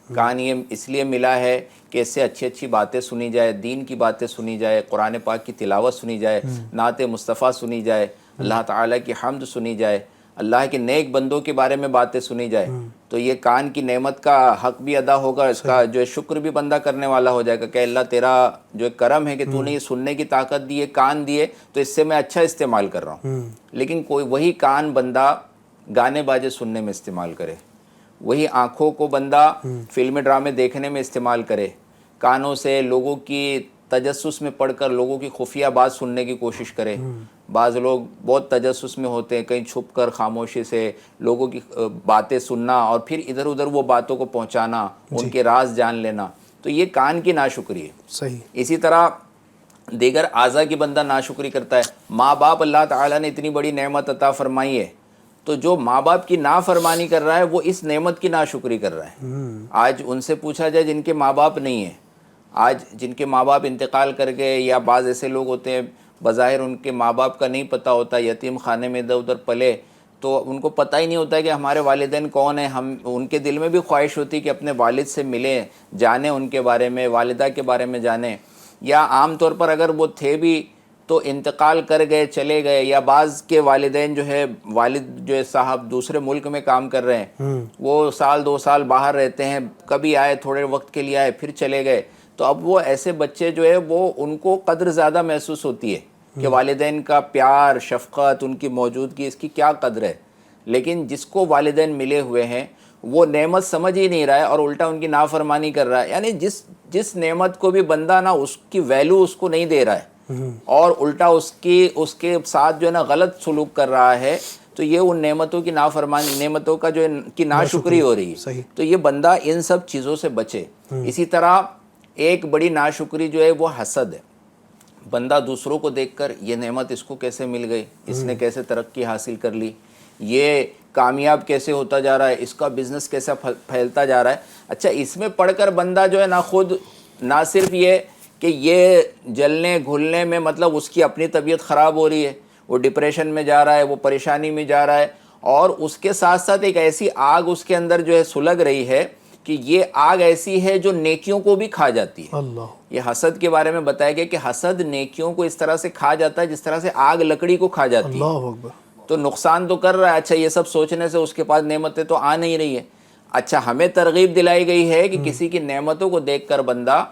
کان یہ اس لیے ملا ہے کہ اس سے اچھی اچھی باتیں سنی جائے، دین کی باتیں سنی جائے، قرآن پاک کی تلاوت سنی جائے، نعت مصطفیٰ سنی جائے، اللہ تعالیٰ کی حمد سنی جائے، اللہ کے نیک بندوں کے بارے میں باتیں سنی جائے، تو یہ کان کی نعمت کا حق بھی ادا ہوگا، اس کا جو شکر بھی بندہ کرنے والا ہو جائے گا کہ اللہ تیرا جو کرم ہے کہ تو نے یہ سننے کی طاقت دی ہے، کان دیے، تو اس سے میں اچھا استعمال کر رہا ہوں۔ لیکن کوئی وہی کان بندہ گانے باجے سننے میں استعمال کرے، وہی آنکھوں کو بندہ فلم ڈرامے دیکھنے میں استعمال کرے، کانوں سے لوگوں کی تجسس میں پڑھ کر لوگوں کی خفیہ بات سننے کی کوشش کرے۔ بعض لوگ بہت تجسس میں ہوتے ہیں، کہیں چھپ کر خاموشی سے لوگوں کی باتیں سننا اور پھر ادھر ادھر وہ باتوں کو پہنچانا، ان کے راز جان لینا، تو یہ کان کی ناشکری ہے۔ صحیح۔ اسی طرح دیگر اعضاء کی بندہ ناشکری کرتا ہے۔ ماں باپ اللہ تعالیٰ نے اتنی بڑی نعمت عطا فرمائی ہے، تو جو ماں باپ کی نافرمانی کر رہا ہے وہ اس نعمت کی ناشکری کر رہا ہے۔ آج ان سے پوچھا جائے جن کے ماں باپ نہیں ہیں، آج جن کے ماں باپ انتقال کر گئے، یا بعض ایسے لوگ ہوتے ہیں بظاہر ان کے ماں باپ کا نہیں پتہ ہوتا، یتیم خانے میں ادھر ادھر پلے، تو ان کو پتہ ہی نہیں ہوتا کہ ہمارے والدین کون ہیں۔ ان کے دل میں بھی خواہش ہوتی کہ اپنے والد سے ملیں، جانیں ان کے بارے میں، والدہ کے بارے میں جانیں، یا عام طور پر اگر وہ تھے بھی تو انتقال کر گئے، چلے گئے، یا بعض کے والدین جو ہے، والد جو ہے صاحب دوسرے ملک میں کام کر رہے ہیں، وہ سال 2 سال باہر رہتے ہیں، کبھی آئے تھوڑے وقت کے لیے آئے پھر چلے گئے، تو اب وہ ایسے بچے جو ہے وہ ان کو قدر زیادہ محسوس ہوتی ہے کہ والدین کا پیار، شفقت، ان کی موجودگی، اس کی کیا قدر ہے۔ لیکن جس کو والدین ملے ہوئے ہیں وہ نعمت سمجھ ہی نہیں رہا ہے اور الٹا ان کی نافرمانی کر رہا ہے، یعنی جس نعمت کو بھی بندہ نا اس کی ویلیو اس کو نہیں دے رہا ہے اور الٹا اس کے ساتھ جو ہے نا غلط سلوک کر رہا ہے، تو یہ ان نعمتوں کی نافرمانی، نعمتوں کا جو کی ناشکری ہو رہی ہے۔ تو یہ بندہ ان سب چیزوں سے بچے۔ اسی طرح ایک بڑی ناشکری جو ہے وہ حسد ہے۔ بندہ دوسروں کو دیکھ کر یہ نعمت اس کو کیسے مل گئی، اس نے کیسے ترقی حاصل کر لی، یہ کامیاب کیسے ہوتا جا رہا ہے، اس کا بزنس کیسا پھیلتا جا رہا ہے۔ اچھا، اس میں پڑھ کر بندہ جو ہے نا خود نہ صرف یہ کہ یہ جلنے گھلنے میں مطلب اس کی اپنی طبیعت خراب ہو رہی ہے، وہ ڈپریشن میں جا رہا ہے, وہ پریشانی میں جا رہا ہے, اور اس کے ساتھ ساتھ ایک ایسی آگ اس کے اندر جو ہے سلگ رہی ہے کہ یہ آگ ایسی ہے جو نیکیوں کو بھی کھا جاتی ہے. اللہ یہ حسد کے بارے میں بتایا گیا کہ حسد نیکیوں کو اس طرح سے کھا جاتا ہے جس طرح سے آگ لکڑی کو کھا جاتی ہے. اللہ اکبر. تو نقصان تو کر رہا ہے. اچھا یہ سب سوچنے سے اس کے پاس نعمتیں تو آ نہیں رہی ہے. اچھا ہمیں ترغیب دلائی گئی ہے کہ کسی کی نعمتوں کو دیکھ کر بندہ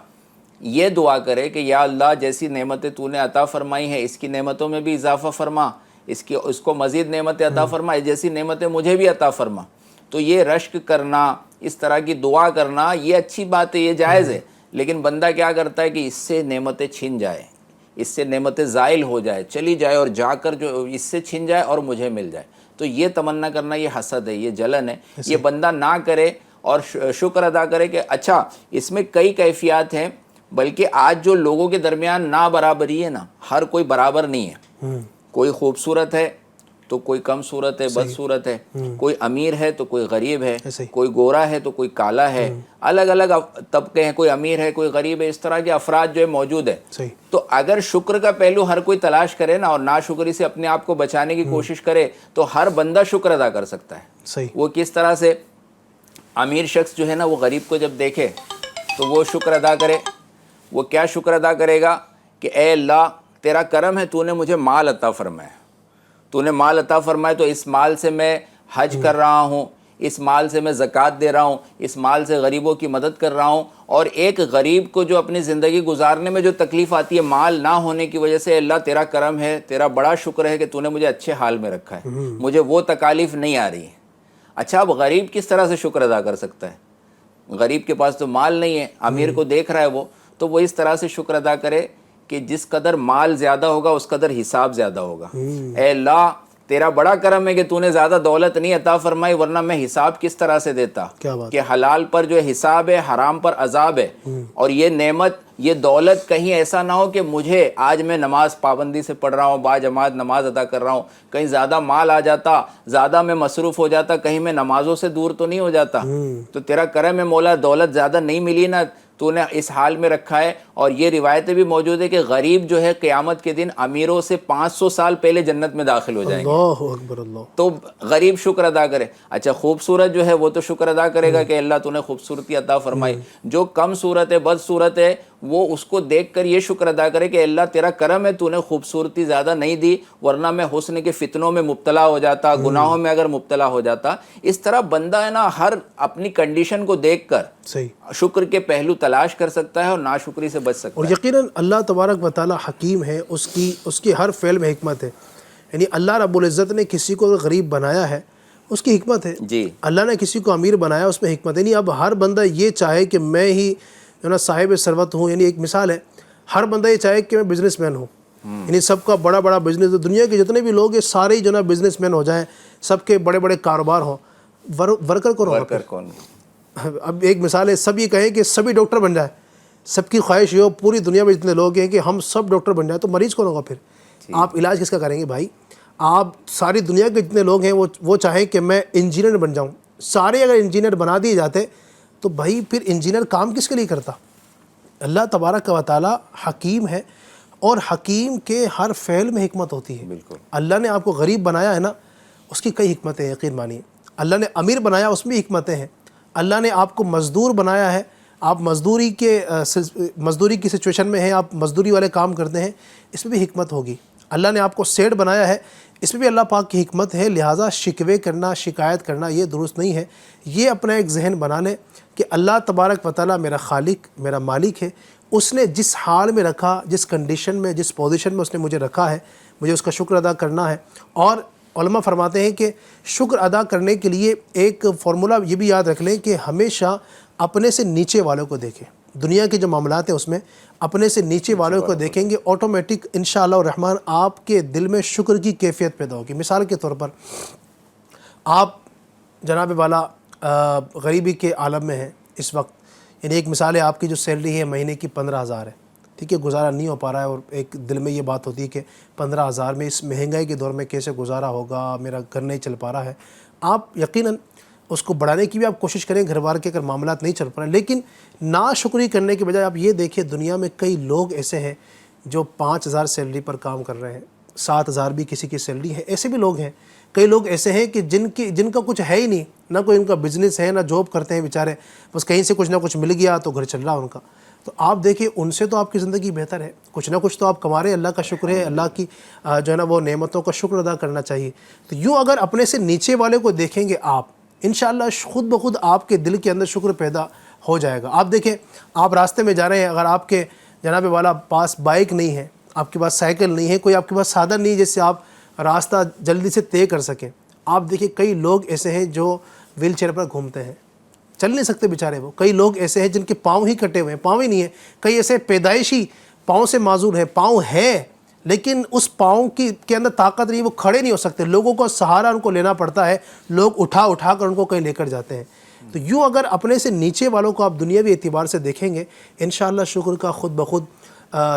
یہ دعا کرے کہ یا اللہ جیسی نعمتیں تو نے عطا فرمائی ہیں اس کی نعمتوں میں بھی اضافہ فرما, اس کو مزید نعمتیں عطا فرما, جیسی نعمتیں مجھے بھی عطا فرما. تو یہ رشک کرنا, اس طرح کی دعا کرنا یہ اچھی بات ہے, یہ جائز ہے. لیکن بندہ کیا کرتا ہے کہ اس سے نعمتیں چھن جائے, اس سے نعمتیں زائل ہو جائے, چلی جائے اور جا کر جو اس سے چھن جائے اور مجھے مل جائے. تو یہ تمنا کرنا یہ حسد ہے, یہ جلن ہے. یہ بندہ نہ کرے اور شکر ادا کرے کہ اچھا اس میں کئی کیفیات ہیں. بلکہ آج جو لوگوں کے درمیان نا برابری ہے نا, ہر کوئی برابر نہیں ہے. کوئی خوبصورت ہے تو کوئی کم صورت ہے, بد صورت ہے. کوئی امیر ہے تو کوئی غریب ہے, کوئی گورا ہے تو کوئی کالا ہے. الگ الگ طبقے ہیں, کوئی امیر ہے کوئی غریب ہے. اس طرح کے افراد جو ہے موجود ہے. تو اگر شکر کا پہلو ہر کوئی تلاش کرے نا اور ناشکری سے اپنے آپ کو بچانے کی کوشش کرے تو ہر بندہ شکر ادا کر سکتا ہے. وہ کس طرح سے, امیر شخص جو ہے نا وہ غریب کو جب دیکھے تو وہ شکر ادا کرے. وہ کیا شکر ادا کرے گا کہ اے اللہ تیرا کرم ہے, تو نے مجھے مال عطا فرمایا, تو نے مال عطا فرمایا, تو اس مال سے میں حج کر رہا ہوں, اس مال سے میں زکوٰۃ دے رہا ہوں, اس مال سے غریبوں کی مدد کر رہا ہوں. اور ایک غریب کو جو اپنی زندگی گزارنے میں جو تکلیف آتی ہے مال نہ ہونے کی وجہ سے, اللہ تیرا کرم ہے, تیرا بڑا شکر ہے کہ تو نے مجھے اچھے حال میں رکھا ہے, مجھے وہ تکالیف نہیں آ رہی ہے. اچھا اب غریب کس طرح سے شکر ادا کر سکتا ہے؟ غریب کے پاس تو مال نہیں ہے, امیر کو دیکھ رہا ہے وہ, تو وہ اس طرح سے شکر ادا کرے کہ جس قدر مال زیادہ ہوگا اس قدر حساب زیادہ ہوگا. اے اللہ تیرا بڑا کرم ہے کہ تو نے زیادہ دولت نہیں عطا فرمائی, ورنہ میں حساب کس طرح سے دیتا کہ حلال پر جو حساب ہے, حرام پر عذاب ہے. اور یہ نعمت, یہ دولت کہیں ایسا نہ ہو کہ مجھے آج میں نماز پابندی سے پڑھ رہا ہوں, با جماعت نماز ادا کر رہا ہوں, کہیں زیادہ مال آ جاتا, زیادہ میں مصروف ہو جاتا, کہیں میں نمازوں سے دور تو نہیں ہو جاتا. تو تیرا کرم ہے مولا, دولت زیادہ نہیں ملی نا, تو نے اس حال میں رکھا ہے. اور یہ روایتیں بھی موجود ہے کہ غریب جو ہے قیامت کے دن امیروں سے 500 سال پہلے جنت میں داخل ہو جائیں گے. اللہ اکبر. اللہ. تو غریب شکر ادا کرے. اچھا خوبصورت جو ہے وہ تو شکر ادا کرے گا کہ اللہ تو نے خوبصورتی عطا فرمائی. جو کم صورت ہے, بد صورت ہے, وہ اس کو دیکھ کر یہ شکر ادا کرے کہ اللہ تیرا کرم ہے, تو نے خوبصورتی زیادہ نہیں دی, ورنہ میں حسن کے فتنوں میں مبتلا ہو جاتا, گناہوں میں اگر مبتلا ہو جاتا. اس طرح بندہ ہے نا ہر اپنی کنڈیشن کو دیکھ کر شکر کے پہلو تلاش کر سکتا ہے اور ناشکری سے بچ سکتا ہے. اور یقیناً اللہ تبارک و تعالی حکیم ہے, اس کی ہر فعل میں حکمت ہے. یعنی اللہ رب العزت نے کسی کو غریب بنایا ہے اس کی حکمت ہے, جی اللہ نے کسی کو امیر بنایا اس میں حکمت ہے. یعنی اب ہر بندہ یہ چاہے کہ میں ہی جو نا صاحب ثروت ہوں, یعنی ایک مثال ہے, ہر بندہ یہ چاہے کہ میں بزنس مین ہوں, یعنی سب کا بڑا بڑا بزنس, دنیا کے جتنے بھی لوگ ہیں سارے ہی جو نا بزنس مین ہو جائیں, سب کے بڑے بڑے کاروبار ہوں. ورکر کون؟ اب ایک مثال ہے, سب یہ کہیں کہ سبھی ڈاکٹر بن جائے, سب کی خواہش یہ ہو پوری دنیا میں جتنے لوگ ہیں کہ ہم سب ڈاکٹر بن جائیں, تو مریض کون ہوگا پھر؟ آپ علاج کس کا کریں گے بھائی؟ آپ ساری دنیا کے جتنے لوگ ہیں وہ چاہیں کہ میں انجینئر بن جاؤں, سارے اگر انجینئر بنا دیے جاتے تو بھائی پھر انجینئر کام کس کے لیے کرتا؟ اللہ تبارک و تعالی حکیم ہے, اور حکیم کے ہر فعل میں حکمت ہوتی ہے. بالکل. اللہ نے آپ کو غریب بنایا ہے نا, اس کی کئی حکمتیں ہیں, یقین مانیے. اللہ نے امیر بنایا, اس میں حکمتیں ہیں. اللہ نے آپ کو مزدور بنایا ہے, آپ مزدوری کی سچویشن میں ہیں, آپ مزدوری والے کام کرتے ہیں, اس میں بھی حکمت ہوگی. اللہ نے آپ کو سیٹ بنایا ہے, اس میں بھی اللہ پاک کی حکمت ہے. لہٰذا شکوے کرنا, شکایت کرنا یہ درست نہیں ہے. یہ اپنا ایک ذہن بنا لیں کہ اللہ تبارک و تعالیٰ میرا خالق, میرا مالک ہے. اس نے جس حال میں رکھا, جس کنڈیشن میں, جس پوزیشن میں اس نے مجھے رکھا ہے, مجھے اس کا شکر ادا کرنا ہے. اور علماء فرماتے ہیں کہ شکر ادا کرنے کے لیے ایک فارمولہ یہ بھی یاد رکھ لیں کہ ہمیشہ اپنے سے نیچے والوں کو دیکھیں. دنیا کے جو معاملات ہیں اس میں اپنے سے نیچے والوں کو دیکھیں گے, آٹومیٹک انشاءاللہ الرحمن آپ کے دل میں شکر کی کیفیت پیدا ہوگی. مثال کے طور پر آپ جناب والا غریبی کے عالم میں ہیں اس وقت, یعنی ایک مثال ہے, آپ کی جو سیلری ہے مہینے کی 15,000 ہے, ٹھیک ہے, گزارا نہیں ہو پا رہا ہے, اور ایک دل میں یہ بات ہوتی ہے کہ 15,000 میں اس مہنگائی کے دور میں کیسے گزارا ہوگا, میرا گھر نہیں چل پا رہا ہے. آپ یقیناً اس کو بڑھانے کی بھی آپ کوشش کریں, گھر بار کے اگر معاملات نہیں چل پا رہے, لیکن ناشکری کرنے کے بجائے آپ یہ دیکھیں دنیا میں کئی لوگ ایسے ہیں جو 5,000 سیلری پر کام کر رہے ہیں, 7,000 بھی کسی کی سیلری ہے. ایسے بھی لوگ ہیں. کئی لوگ ایسے ہیں کہ جن کا کچھ ہے ہی نہیں, نہ کوئی ان کا بزنس ہے, نہ جاب کرتے ہیں بیچارے, بس کہیں سے کچھ نہ کچھ مل گیا تو گھر چل رہا ان کا. تو آپ دیکھیں ان سے تو آپ کی زندگی بہتر ہے, کچھ نہ کچھ تو آپ کما رہے ہیں, اللہ کا شکر ہے, اللہ کی جو ہے نا وہ نعمتوں کا شکر ادا کرنا چاہیے. تو یوں اگر اپنے سے نیچے والے کو دیکھیں گے آپ, انشاءاللہ خود بخود آپ کے دل کے اندر شکر پیدا ہو جائے گا. آپ دیکھیں, آپ راستے میں جا رہے ہیں, اگر آپ کے جناب والا پاس بائک نہیں ہے, آپ کے پاس سائیکل نہیں ہے, کوئی آپ کے پاس سادھن نہیں جس سے آپ راستہ جلدی سے طے کر سکیں. آپ دیکھیں کئی لوگ ایسے ہیں جو ویل چیئر پر گھومتے ہیں, چل نہیں سکتے بیچارے وہ. کئی لوگ ایسے ہیں جن کے پاؤں ہی کٹے ہوئے ہیں, پاؤں ہی نہیں ہیں. کئی ایسے پیدائشی پاؤں سے معذور ہیں, پاؤں ہے لیکن اس پاؤں کے اندر طاقت نہیں, وہ کھڑے نہیں ہو سکتے, لوگوں کو سہارا ان کو لینا پڑتا ہے, لوگ اٹھا کر ان کو کہیں لے کر جاتے ہیں. تو یوں اگر اپنے سے نیچے والوں کو آپ دنیاوی اعتبار سے دیکھیں گے, انشاءاللہ شکر کا خود بخود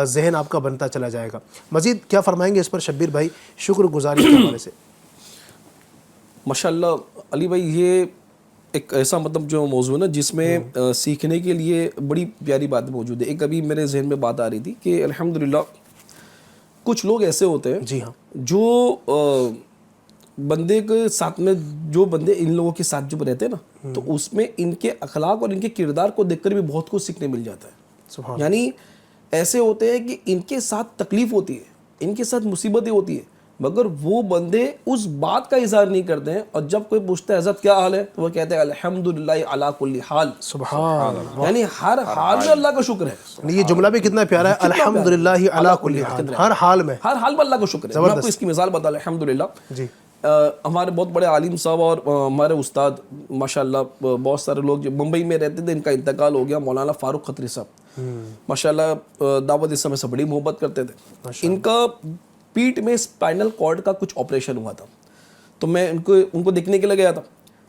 ذہن آپ کا بنتا چلا جائے گا. مزید کیا فرمائیں گے اس پر شبیر بھائی شکر گزاری کے حوالے سے؟ ماشاءاللہ علی بھائی, یہ ایک ایسا مطلب جو موضوع ہے نا جس میں سیکھنے کے لیے بڑی پیاری بات موجود ہے. ایک ابھی میرے ذہن میں بات آ رہی تھی کہ الحمدللہ کچھ لوگ ایسے ہوتے ہیں جی ہاں, جو بندے کے ساتھ میں, جو بندے ان لوگوں کے ساتھ جب رہتے ہیں نا تو اس میں ان کے اخلاق اور ان کے کردار کو دیکھ کر بھی بہت کچھ سیکھنے مل جاتا ہے. سبحان. یعنی ایسے ہوتے ہیں کہ ان کے ساتھ تکلیف ہوتی ہے, ان کے ساتھ مصیبتیں ہوتی ہیں, مگر وہ بندے اس بات کا اظہار نہیں کرتے ہیں, اور جب کوئی پوچھتا ہے حضرت کیا حال ہے تو وہ کہتے ہیں الحمدللہ علی کل حال. سبحان. یعنی ہر حال میں اللہ کا شکر ہے. یہ جملہ بھی کتنا پیارا ہے, الحمدللہ علی کل حال, ہر حال میں, ہر حال میں اللہ کا شکر ہے. میں آپ کو اس کی مثال بتا, الحمدللہ جی ہمارے بہت بڑے عالم صاحب اور ہمارے استاد ماشاءاللہ بہت سارے لوگ جو ممبئی میں رہتے تھے, ان کا انتقال ہو گیا, مولانا فاروق خطری صاحب ماشاءاللہ دعوت اسلامی سے بڑی محبت کرتے تھے. ان کا پیٹھ میں اسپائنل کارڈ کا کچھ آپریشن ہوا تھا, تو میں ان کو دیکھنے کے لیے گیا تھا.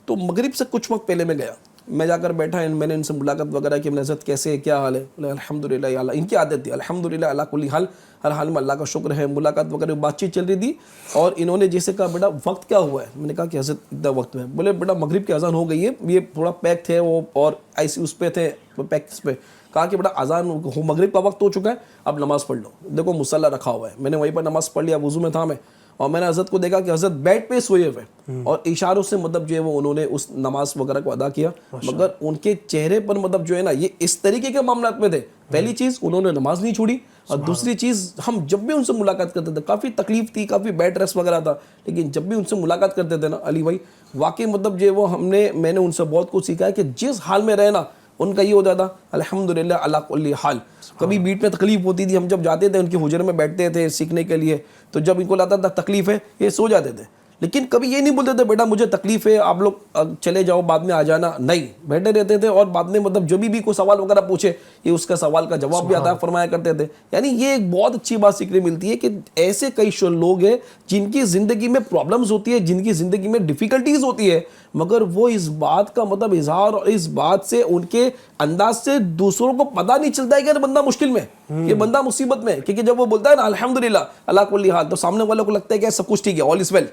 تو مغرب سے کچھ وقت پہلے میں گیا, میں جا کر بیٹھا, میں نے ان سے ملاقات وغیرہ کی, حضرت کیسے ہے, کیا حال ہے؟ الحمدللہ. ان کی عادت تھی الحمدللہ علی کل حال, ہر حال میں اللہ کا شکر ہے. ملاقات وغیرہ بات چیت چل رہی تھی, اور انہوں نے جیسے کہا بیٹا وقت کیا ہوا ہے؟ میں نے کہا کہ حضرت اتنا وقت ہے. بولے بیٹا مغرب کی اذان ہو گئی ہے, یہ تھوڑا پیک تھے وہ, اور ایسی اس پہ تھے پیکس پہ. کہا کہ بیٹا اذان مغرب کا وقت ہو چکا ہے, اب نماز پڑھ لو. دیکھو مصلی رکھا ہوا ہے, میں نے وہیں پر نماز پڑھ لیا, وضو میں تھا میں, اور میں نے حضرت کو دیکھا کہ حضرت بیڈ پہ سوئے ہوئے, اور اشاروں سے مطلب جو ہے وہ انہوں نے اس نماز وغیرہ کو ادا کیا, مگر ان کے چہرے پر مطلب جو ہے نا یہ اس طریقے کے معاملات میں تھے. پہلی چیز انہوں نے نماز نہیں چھوڑی, اور دوسری چیز ہم جب بھی ان سے ملاقات کرتے تھے, کافی تکلیف تھی, کافی بیڈ ریسٹ وغیرہ تھا, لیکن جب بھی ان سے ملاقات کرتے تھے نا علی بھائی, واقعی مطلب جو ہے وہ میں نے ان سے بہت کچھ سیکھا ہے کہ جس حال میں رہنا ان کا یہ ہوتا تھا الحمدللہ علی کل حال. کبھی بیٹ میں تکلیف ہوتی تھی, ہم جب جاتے تھے ان کے حجرے میں بیٹھتے تھے سیکھنے کے لیے, تو جب ان کو لگتا تھا تکلیف ہے یہ سو جاتے تھے, لیکن کبھی یہ نہیں بولتے تھے بیٹا مجھے تکلیف ہے آپ لوگ چلے جاؤ بعد میں آ جانا, نہیں, بیٹھے رہتے تھے, اور بعد میں مطلب جو بھی کوئی سوال وغیرہ پوچھے یہ اس کا سوال کا جواب بھی عطا فرمایا کرتے تھے. یعنی یہ ایک بہت اچھی بات سیکھنے ملتی ہے کہ ایسے کئی لوگ ہیں جن کی زندگی میں پرابلمز ہوتی ہے, جن کی زندگی میں ڈیفیکلٹیز ہوتی ہے, مگر وہ اس بات کا مطلب اظہار اور اس بات سے ان کے انداز سے دوسروں کو پتہ نہیں چلتا ہے کہ بندہ مشکل میں, یہ بندہ مصیبت میں, کیونکہ جب وہ بولتا ہے نا الحمدللہ علی کل حال, تو سامنے والوں کو لگتا ہے کہ سب کچھ ٹھیک ہے, آل از ویل,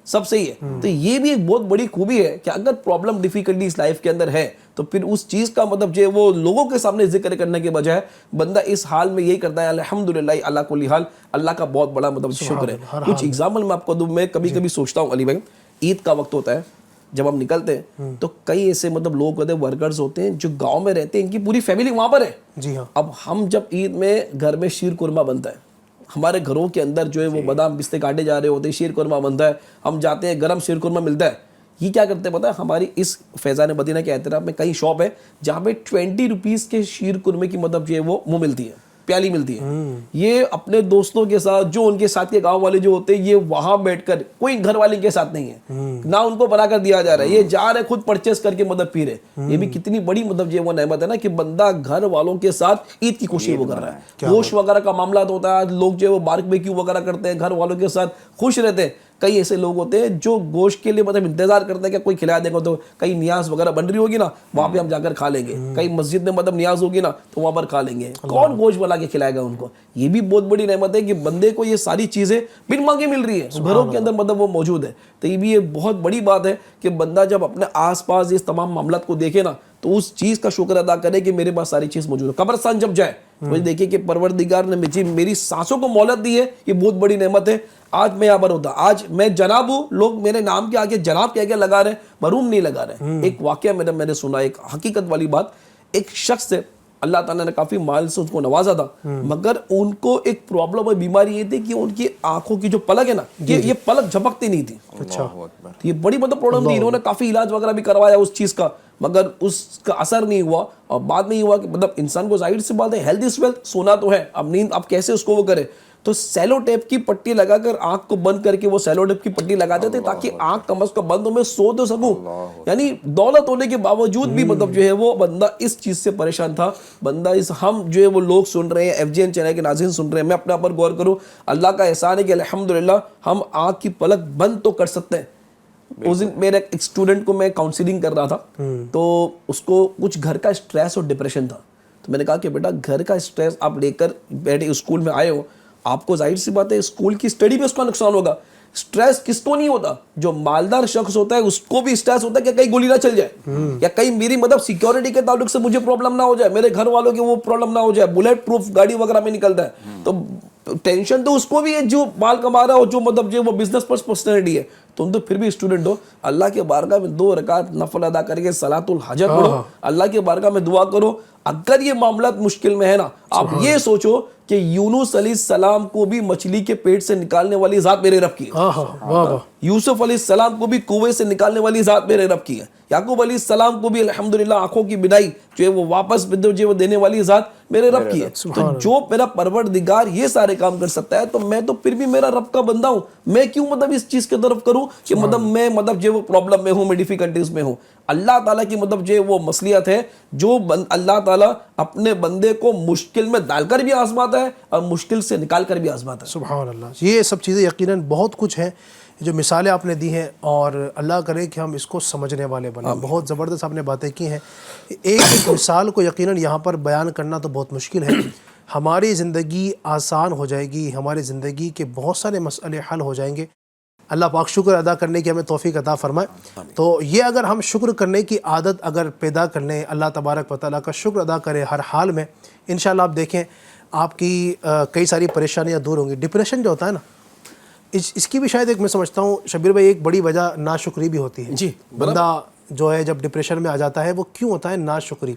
سب صحیح ہے. تو یہ بھی ایک بہت بڑی خوبی ہے کہ اگر پرابلم ڈیفیکلٹیز لائف کے اندر ہے تو پھر اس چیز کا مطلب جو ہے وہ لوگوں کے سامنے ذکر کرنے کے بجائے بندہ اس حال میں یہی کرتا ہے الحمدللہ علی کل حال, اللہ کا بہت بڑا مطلب شکر ہے. کچھ ایگزامپل میں آپ کو دوں, میں کبھی کبھی سوچتا ہوں علی بھائی, عید کا وقت ہوتا ہے, جب ہم نکلتے ہیں تو کئی ایسے مطلب لوگ ہوتے ہیں, ورکرز ہوتے ہیں جو گاؤں میں رہتے ہیں, ان کی پوری فیملی وہاں پر ہے. جی ہاں. اب ہم جب عید میں گھر میں شیر قورمہ بنتا ہے, ہمارے گھروں کے اندر جو ہے وہ بادام پستے کاٹے جا رہے ہوتے ہیں, شیر قورمہ بنتا ہے, ہم جاتے ہیں گرم شیر قورمہ ملتا ہے. یہ کیا کرتے ہیں پتہ ہے, ہماری اس فیضان مدینہ کے اعتراف میں کئی شاپ ہے جہاں پہ 20 روپیز کے شیر قورمے کی مطلب جو ہے وہ ملتی ہے, پیالی ملتی ہے. یہ اپنے دوستوں کے ساتھ, جو ان کے ساتھ کے گاؤں والے جو ہوتے ہیں, یہ وہاں بیٹھ کر, کوئی گھر والے کے ساتھ نہیں ہے, نہ ان کو بنا کر دیا جا رہا ہے, یہ جا رہے خود پرچیز کر کے مطلب پی رہے. یہ بھی کتنی بڑی مطلب یہ وہ نعمت ہے نا کہ بندہ گھر والوں کے ساتھ عید کی کوشش وہ کر رہا ہے. گوشت وغیرہ کا معاملات ہوتا ہے, لوگ جو ہے وہ باربیکیو وغیرہ کرتے ہیں, گھر والوں کے ساتھ خوش رہتے ہیں. کئی ایسے لوگ ہوتے ہیں جو گوشت کے لیے مطلب انتظار کرتے ہیں کہ کوئی کھلا دے گا, تو کئی نیاز وغیرہ بن رہی ہوگی نا, وہاں پہ ہم جا کر کھا لیں گے. کئی مسجد میں مطلب نیاز ہوگی نا, تو وہاں پر کھا لیں گے. کون گوشت بنا کے کھلائے گا ان کو؟ یہ بھی بہت بڑی نعمت ہے کہ بندے کو یہ ساری چیزیں بن مانگے مل رہی ہے, گھروں کے اندر مطلب وہ موجود ہے. تو یہ بھی ایک بہت بڑی بات ہے کہ بندہ جب اپنے آس پاس اس تمام معاملات کو دیکھے نا, تو اس چیز کا شکر ادا کرے کہ میرے پاس ساری چیز موجود ہے. قبرستان جب جائے مجھے دیکھیے کہ پروردگار نے مجھے میری سانسوں کو مہلت دی ہے, یہ بہت بڑی نعمت ہے. آج میں یہاں پر ہوتا, آج میں جناب ہوں, لوگ میرے نام کے آگے جناب کیا کیا لگا رہے ہیں, مرحوم نہیں لگا رہے. ایک واقعہ میں نے سنا, ایک حقیقت والی بات. ایک شخص سے اللہ تعالیٰ نے کافی مال سے ان کو نوازا تھا, مگر ان کو ایک پرابلم اور بیماری یہ تھی کہ ان کی آنکھوں کی جو پلک ہے نا, یہ پلک جھپکتی نہیں تھی. اچھا, یہ بڑی مطلب پرابلم تھی. انہوں نے کافی علاج وغیرہ بھی کروایا اس چیز کا, مگر اس کا اثر نہیں ہوا. اور بعد میں یہ ہوا کہ مطلب انسان کو ظاہر سی بات ہے, ہیلتھ از ویلتھ, سونا تو ہے, اب نیند اب کیسے اس کو وہ کرے. تو سیلو ٹیپ کی پٹی لگا کر آنکھ کو بند کر کے وہ سیلو ٹیپ کی پٹی لگاتے تھے تاکہ آنکھ کم از کم بند ہو, میں سو تو سکوں. یعنی دولت ہونے کے باوجود بھی مطلب جو ہے وہ بندہ اس چیز سے پریشان تھا. بندہ اس, ہم جو ہے وہ لوگ سن رہے ہیں, ایف جی این چینل کے ناظرین سن رہے ہیں, میں اپنے آپ پر غور کروں, اللہ کا احسان ہے کہ الحمدللہ ہم آنکھ کی پلک بند تو کر سکتے ہیں. اس دن میرے ایک اسٹوڈنٹ کو میں کاؤنسلنگ کر رہا تھا, تو اس کو کچھ گھر کا اسٹریس اور ڈپریشن تھا. تو میں نے کہا کہ بیٹا گھر کا اسٹریس آپ لے کر بیٹھے اسکول میں آئے ہو, آپ کو ظاہر سی بات ہے اسکول کی اسٹڈی میں اس کا نقصان ہوگا. اسٹریس کس کو نہیں ہوتا, جو مالدار شخص ہوتا ہے اس کو بھی اسٹریس ہوتا ہے کہ کہیں گولی نہ چل جائے, یا کہیں میری مطلب سیکیورٹی کے تعلق سے مجھے پرابلم نہ ہو جائے, میرے گھر والوں کے وہ پرابلم نہ ہو جائے, بلیٹ پروف گاڑی وغیرہ میں نکلتا ہے. تو ٹینشن تو اس کو بھی ہے جو مال کما رہا ہے اور جو مطلب جو وہ بزنس پرسنالٹی ہے. تم تو پھر بھی اسٹوڈنٹ ہو, اللہ کے بارگاہ میں 2 رکعت نفل ادا کر کے صلاۃ الحاجت پڑھو, اللہ کے بارگاہ میں دعا کرو. اگر یہ معاملات مشکل میں ہے نا, آپ یہ سوچو کہ یونس علیہ السلام کو بھی مچھلی کے پیٹ سے نکالنے والی ذات میرے رب کی ہے, یوسف علیہ السلام کو بھی کنویں سے نکالنے والی ذات میرے رب کی ہے, یعقوب علیہ السلام کو بھی الحمدللہ آنکھوں کی بینائی جو ہے وہ واپس جو دینے والی ذات میرے رب کی ہے. تو جو میرا پروردگار یہ سارے کام کر سکتا ہے, تو میں تو پھر بھی میرا رب کا بندہ ہوں, میں کیوں مطلب اس چیز کی طرف کروں کہ مطلب میں مطلب جو وہ پرابلم میں ہوں, میں ڈیفیکلٹیز میں ہوں. اللہ تعالیٰ کی مطلب جو وہ مصلیحت ہے, جو اللہ تعالیٰ اپنے بندے کو مشکل میں ڈال کر بھی آزماتا ہے اور مشکل سے نکال کر بھی آزماتا ہے. سبحان اللہ. یہ سب چیزیں یقیناً بہت کچھ ہیں جو مثالیں آپ نے دی ہیں, اور اللہ کرے کہ ہم اس کو سمجھنے والے بنیں. بہت زبردست آپ نے باتیں کی ہیں. ایک ایک مثال کو یقیناً یہاں پر بیان کرنا تو بہت مشکل ہے. ہماری زندگی آسان ہو جائے گی, ہماری زندگی کے بہت سارے مسئلے حل ہو جائیں گے. اللہ پاک شکر ادا کرنے کی ہمیں توفیق عطا فرمائے. تو یہ اگر ہم شکر کرنے کی عادت اگر پیدا کر لیں, اللہ تبارک و تعالیٰ کا شکر ادا کریں ہر حال میں, انشاءاللہ آپ دیکھیں آپ کی کئی ساری پریشانیاں دور ہوں گی. ڈپریشن جو ہوتا ہے نا, اس کی بھی شاید ایک میں سمجھتا ہوں شبیر بھائی ایک بڑی وجہ ناشکری بھی ہوتی ہے. جی, بندہ جو ہے جب ڈپریشن میں آ جاتا ہے وہ کیوں ہوتا ہے؟ ناشکری.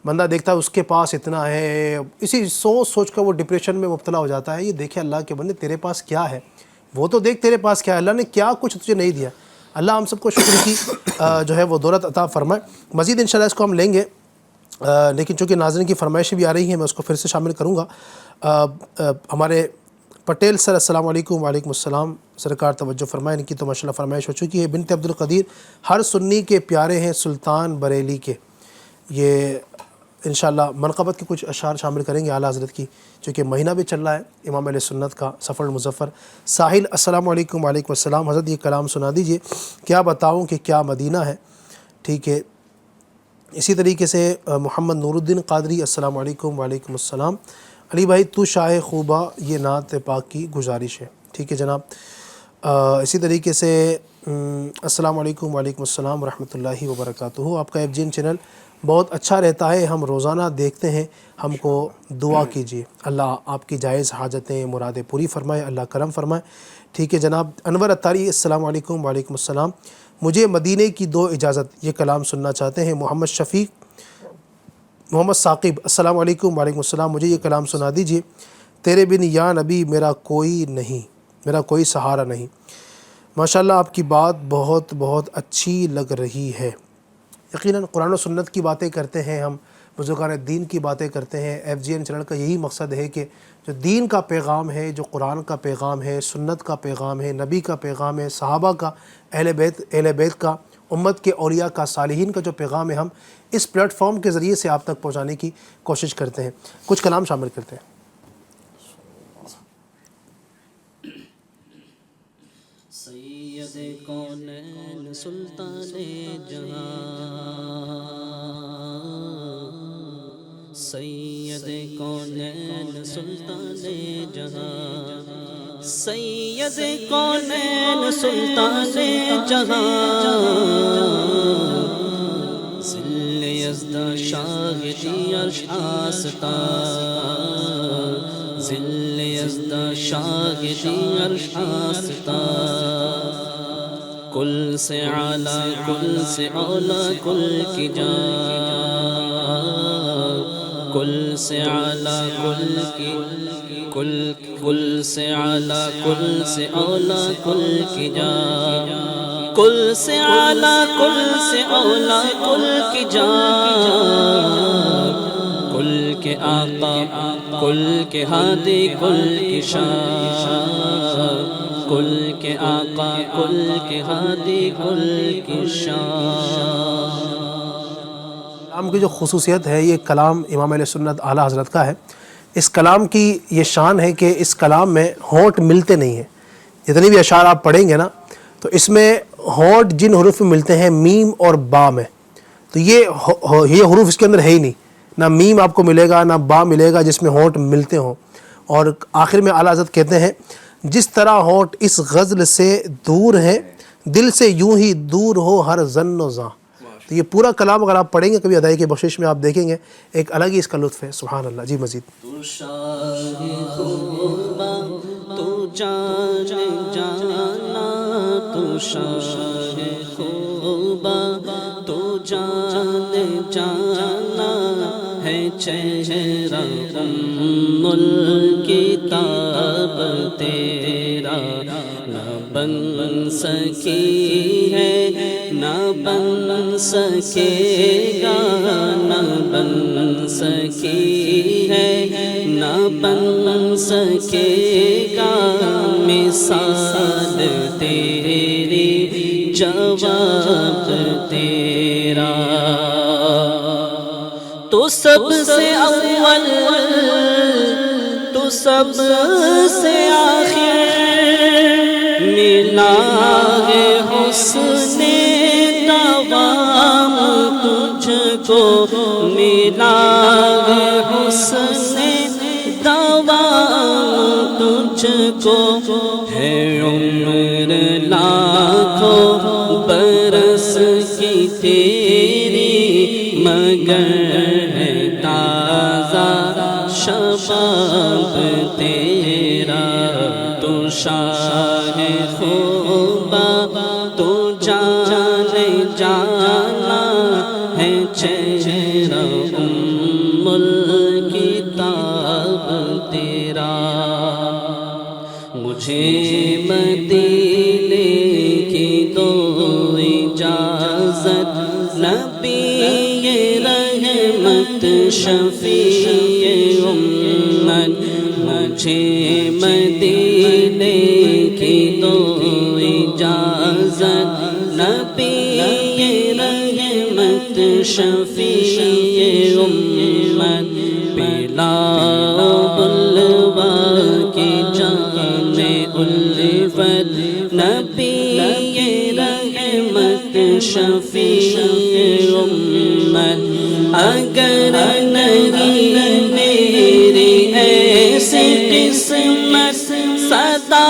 بندہ دیکھتا ہے اس کے پاس اتنا ہے, اسی سوچ کر وہ ڈپریشن میں مبتلا ہو جاتا ہے. یہ دیکھے اللہ کے بندے تیرے پاس کیا ہے, وہ تو دیکھ تیرے پاس کیا ہے, اللہ نے کیا کچھ تجھے نہیں دیا. اللہ ہم سب کو شکر کی جو ہے وہ دولت عطا فرمائے. مزید انشاءاللہ اس کو ہم لیں گے, لیکن چونکہ ناظرین کی فرمائشیں بھی آ رہی ہیں میں اس کو پھر سے شامل کروں گا. ہمارے پٹیل سر السلام علیکم. وعلیکم السلام. سرکار توجہ فرمائیں, ان کی تو ماشاءاللہ فرمائش ہو چکی ہے. بنت عبد القدیر, ہر سنی کے پیارے ہیں سلطان بریلی کے. یہ انشاءاللہ منقبت کے کچھ اشعار شامل کریں گے اعلیٰ حضرت کی, چونکہ مہینہ بھی چل رہا ہے امام علیہ سنت کا, سفر المظفر. ساحل السلام علیکم. وعلیکم السلام. حضرت یہ کلام سنا دیجئے, کیا بتاؤں کہ کیا مدینہ ہے. ٹھیک ہے. اسی طریقے سے محمد نور الدین قادری السلام علیکم. وعلیکم السلام. علی بھائی تو شاہ خوبہ, یہ نعت پاک کی گزارش ہے. ٹھیک ہے جناب. اسی طریقے سے السلام علیکم. وعلیکم السلام ورحمۃ اللہ وبرکاتہ. آپ کا ایف جی این چینل بہت اچھا رہتا ہے, ہم روزانہ دیکھتے ہیں, ہم کو دعا کیجیے, اللہ آپ کی جائز حاجتیں مرادیں پوری فرمائے, اللہ کرم فرمائے. ٹھیک ہے جناب. انور اتاری السلام علیکم. وعلیکم السلام. مجھے مدینے کی دو اجازت, یہ کلام سننا چاہتے ہیں. محمد شفیق, محمد ثاقب السلام علیکم. وعلیکم السلام. مجھے یہ کلام سنا دیجیے. تیرے بن یا نبی میرا کوئی نہیں, میرا کوئی سہارا نہیں. ماشاءاللہ آپ کی بات بہت بہت اچھی لگ رہی ہے. یقیناً قرآن و سنت کی باتیں کرتے ہیں ہم, بزرگان دین کی باتیں کرتے ہیں. ایف جی این چینل کا یہی مقصد ہے کہ جو دین کا پیغام ہے, جو قرآن کا پیغام ہے, سنت کا پیغام ہے, نبی کا پیغام ہے, صحابہ کا, اہل بیت کا, امت کے اولیاء کا, صالحین کا جو پیغام ہے, ہم اس پلیٹ فارم کے ذریعے سے آپ تک پہنچانے کی کوشش کرتے ہیں. کچھ کلام شامل کرتے ہیں. سید کونین سلطان جہاں, سید کونین سلطان جہاں, سید کونین سلطان جہاں, ذل شاهدی عرش آستا ذل یزدہ شاہدی عرش آستا کل سے اعلیٰ کل سے اولا کل کی جا کل سے اعلیٰ کل کی کل سے اعلیٰ کل سے اولا کل کی جا کل سے اعلیٰ کل سے اولا کل کی جا کل کے آقا کل کے ہادی کل کی شان کل کے آقا کل کے ہادی کل کی شان. کلام کی جو خصوصیت ہے یہ کلام امام علیہ سنت اعلیٰ حضرت کا ہے. اس کلام کی یہ شان ہے کہ اس کلام میں ہونٹ ملتے نہیں ہیں. جتنی بھی اشعار آپ پڑھیں گے نا تو اس میں ہونٹ جن حروف میں ملتے ہیں میم اور با میں، تو یہ حروف اس کے اندر ہے ہی نہیں. نہ میم آپ کو ملے گا نہ با ملے گا جس میں ہونٹ ملتے ہوں. اور آخر میں اعلیٰ حضرت کہتے ہیں جس طرح ہونٹ اس غزل سے دور ہے دل سے یوں ہی دور ہو ہر ظن و زاں. تو یہ پورا کلام اگر آپ پڑھیں گے کبھی ادائی کی بخشش میں آپ دیکھیں گے ایک الگ ہی اس کا لطف ہے. سبحان اللہ. جی مزید. تو شاہ خوبا تو جان جانا تو شاہ خوبا تو جان جانا ہے چہرہ ام الکتاب تیرا نہ بن سکی ہے نہ بن سکے گا نہ بن سکی ہے نہ بن سکے گا مثال تیری جواب تیرا. تو سب سے اول تو سب سے آخر ملا ہے حسن دوام تجھ کو ملا ہے حسن دوام تجھ کو ہے عمر لاکھوں برس کی تیری مگر ہے تازہ شباب تیرا. تو شاہ خوبا تو جان جانا ہے چہرہ ام الکتاب تیرا. مجھے مدینے کی دو اجازت نبی رحمت شفیع امت. مجھے مدینے کی دو اجازت نبی رحمت شفیع امت. پلا بلوا کی جام الفت نبی رحمت شفیع امت. اگر نہیں میری ایسی قسمت صدا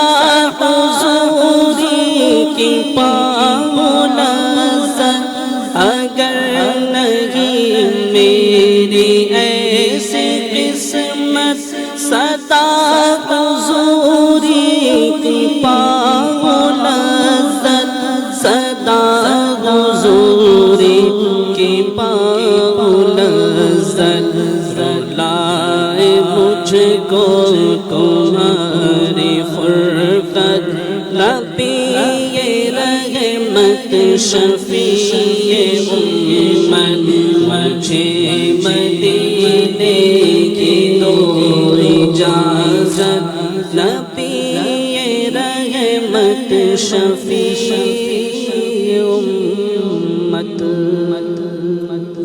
حضوری کی پاؤں لذت. اگر نہیں میری ایسی قسمت صدا حضوری کی پاؤں لذت صدا حضوری کی پاؤں لذت. رلائے مجھ کو تمہاری فرقت نبی رحمت شفیع امت. مجھے مدینے کی دو اجازت نبی رحمت شفیع امت.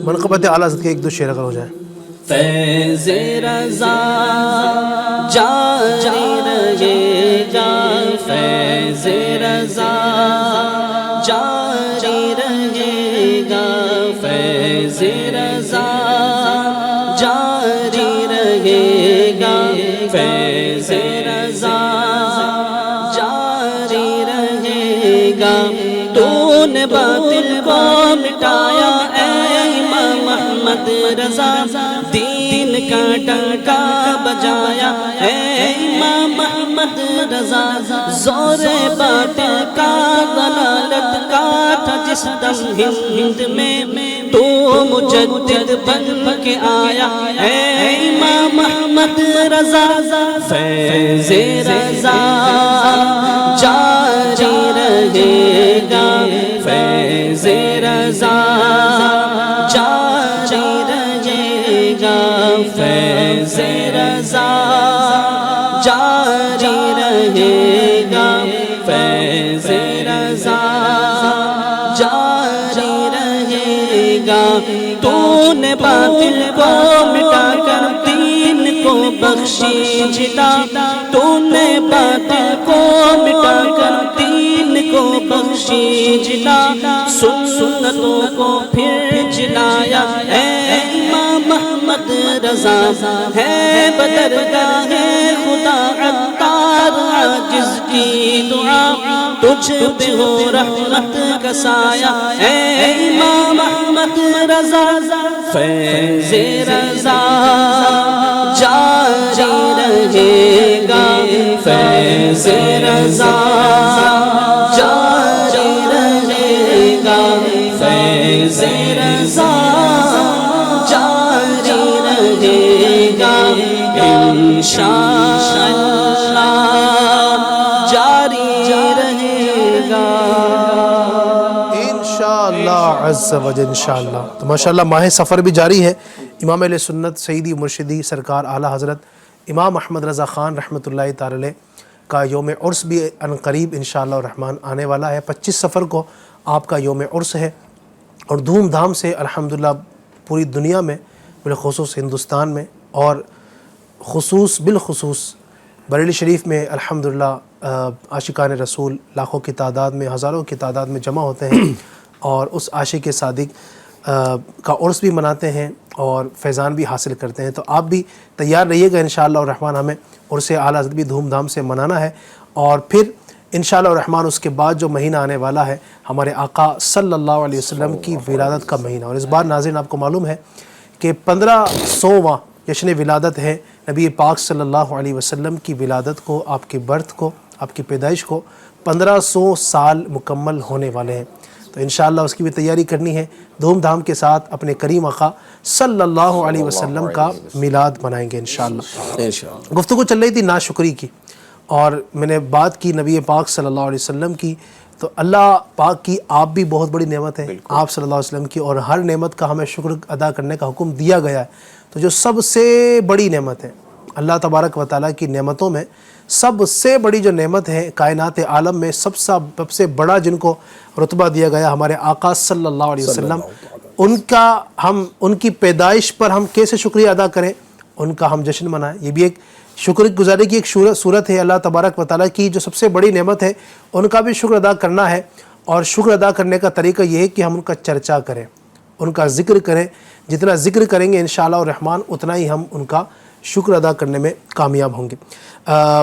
منقبت اعلیٰ حضرت کے ایک دو شعر اگر ہو جائیں. فیض رضا جاری رہے گا فیض رضا جاری رہے گا فیض رضا جاری رہے گا فیض رضا جاری رہے گا. تو نے باطل کو مٹایا اے امام محمد رضا دین کا ڈنکا بجایا، اے امام محمد رضا زور باطل کا ضلالت کا تھا جس دم ہند میں تو مجدد بن کے آیا، اے امام محمد رضا فیض رضا جاری رہے گا، فیض رضا جاری رہے گا، فیض رضا جاری رہے گا، فیض رضا جاری رہے گا۔ تو نے باطل کو مٹا کر دین کو بخشی جلا، تو نے باطل کو مٹا کر دین کو بخشی جلا، سنتوں کو پھر جلایا، اے امام محمد رضا ہے بدرگاہ خدا عطار عاجز کی دعا، تجھ پہ ہو رحمت کا سایہ، اے امام محمد رضا فیض رضا جاری رہے گا، فیض رضا جاری رہے گا، فیض رضا جاری رہے گا، انشاءاللہ جاری رہے گا انشاءاللہ عز و جل انشاءاللہ۔ تو ماشاءاللہ ماہ سفر بھی جاری ہے۔ امام اہل سنت سیدی مرشدی سرکار اعلیٰ حضرت امام احمد رضا خان رحمۃ اللہ تعالی علیہ کا یوم عرس بھی عنقریب انشاءاللہ الرحمن آنے والا ہے۔ 25 سفر کو آپ کا یوم عرس ہے، اور دھوم دھام سے الحمدللہ پوری دنیا میں بالخصوص ہندوستان میں اور بالخصوص بریلی شریف میں الحمدللہ عاشقان رسول لاکھوں کی تعداد میں، ہزاروں کی تعداد میں جمع ہوتے ہیں اور اس عاشق صادق کا عرس بھی مناتے ہیں اور فیضان بھی حاصل کرتے ہیں۔ تو آپ بھی تیار رہیے گا انشاءاللہ الرحمن، ہمیں عرس اعلیٰ حضرت بھی دھوم دھام سے منانا ہے، اور پھر انشاءاللہ الرحمن اس کے بعد جو مہینہ آنے والا ہے ہمارے آقا صلی اللہ علیہ وسلم کی ولادت کا مہینہ، اور اس بار ناظرین آپ کو معلوم ہے کہ 1500واں جشن ولادت ہے نبی پاک صلی اللہ علیہ وسلم کی ولادت کو، آپ کی برتھ کو، آپ کی پیدائش کو 1500 سال مکمل ہونے والے ہیں۔ تو انشاءاللہ اس کی بھی تیاری کرنی ہے، دھوم دھام کے ساتھ اپنے کریم آقا صلی اللہ علیہ وسلم کا میلاد منائیں گے انشاءاللہ۔ گفتگو چل رہی تھی ناشکری کی، اور میں نے بات کی نبی پاک صلی اللہ علیہ وسلم کی، تو اللہ پاک کی آپ بھی بہت بڑی نعمت ہے آپ صلی اللہ علیہ وسلم کی، اور ہر نعمت کا ہمیں شکر ادا کرنے کا حکم دیا گیا ہے۔ تو جو سب سے بڑی نعمت ہے اللہ تبارک و تعالیٰ کی نعمتوں میں، سب سے بڑی جو نعمت ہے کائنات عالم میں، سب سے بڑا جن کو رتبہ دیا گیا ہمارے آقا صلی اللہ علیہ وسلم، ان کی پیدائش پر ہم کیسے شکریہ ادا کریں، ان کا ہم جشن منائیں۔ یہ بھی ایک شکر گزاری کی ایک صورت ہے اللہ تبارک و تعالیٰ کی، جو سب سے بڑی نعمت ہے ان کا بھی شکر ادا کرنا ہے، اور شکر ادا کرنے کا طریقہ یہ ہے کہ ہم ان کا چرچا کریں، ان کا ذکر کریں۔ جتنا ذکر کریں گے انشاءاللہ الرحمن اتنا ہی ہم ان کا شکر ادا کرنے میں کامیاب ہوں گے۔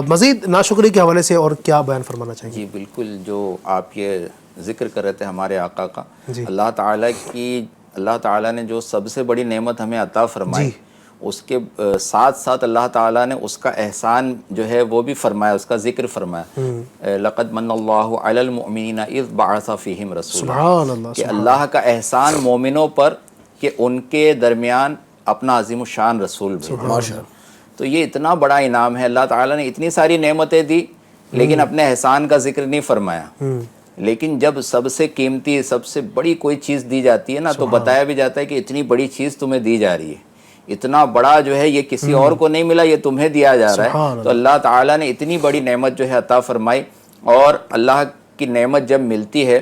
مزید ناشکری کے حوالے سے اور کیا بیان فرمانا چاہیں گے؟ جی بالکل، جو آپ یہ ذکر کر رہے تھے ہمارے آقا کا، اللہ تعالیٰ نے جو سب سے بڑی نعمت ہمیں عطا فرمائی، اس کے ساتھ ساتھ اللہ تعالیٰ نے اس کا احسان جو ہے وہ بھی فرمایا، اس کا ذکر فرمایا، لقد من اللہ علی المؤمنین اذ بعث فیہم رسولا، سبحان اللہ، کہ اللہ کا احسان مومنوں پر کہ ان کے درمیان اپنا عظیم الشان رسول بھیجا۔ تو یہ اتنا بڑا انعام ہے، اللہ تعالیٰ نے اتنی ساری نعمتیں دی لیکن اپنے احسان کا ذکر نہیں فرمایا۔ لیکن جب سب سے قیمتی، سب سے بڑی کوئی چیز دی جاتی ہے نا، تو بتایا بھی جاتا ہے کہ اتنی بڑی چیز تمہیں دی جا رہی ہے، اتنا بڑا جو ہے یہ کسی اور کو نہیں ملا، یہ تمہیں دیا جا رہا ہے۔ تو اللہ تعالیٰ نے اتنی بڑی نعمت جو ہے عطا فرمائی، اور اللہ کی نعمت جب ملتی ہے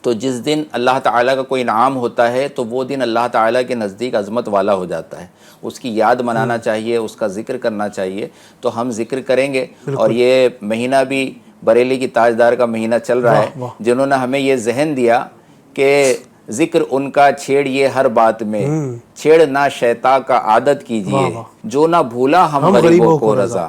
تو جس دن اللہ تعالیٰ کا کوئی انعام ہوتا ہے تو وہ دن اللہ تعالیٰ کے نزدیک عظمت والا ہو جاتا ہے، اس کی یاد منانا چاہیے، اس کا ذکر کرنا چاہیے۔ تو ہم ذکر کریں گے، اور یہ مہینہ بھی بریلی کی تاجدار کا مہینہ چل رہا ہے، جنہوں نے ہمیں یہ ذہن دیا کہ ذکر ان کا چھیڑیے ہر بات میں، چھیڑ نہ شیطان کا عادت کیجیے، جو نہ بھولا ہم غریبوں کو رضا۔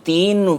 3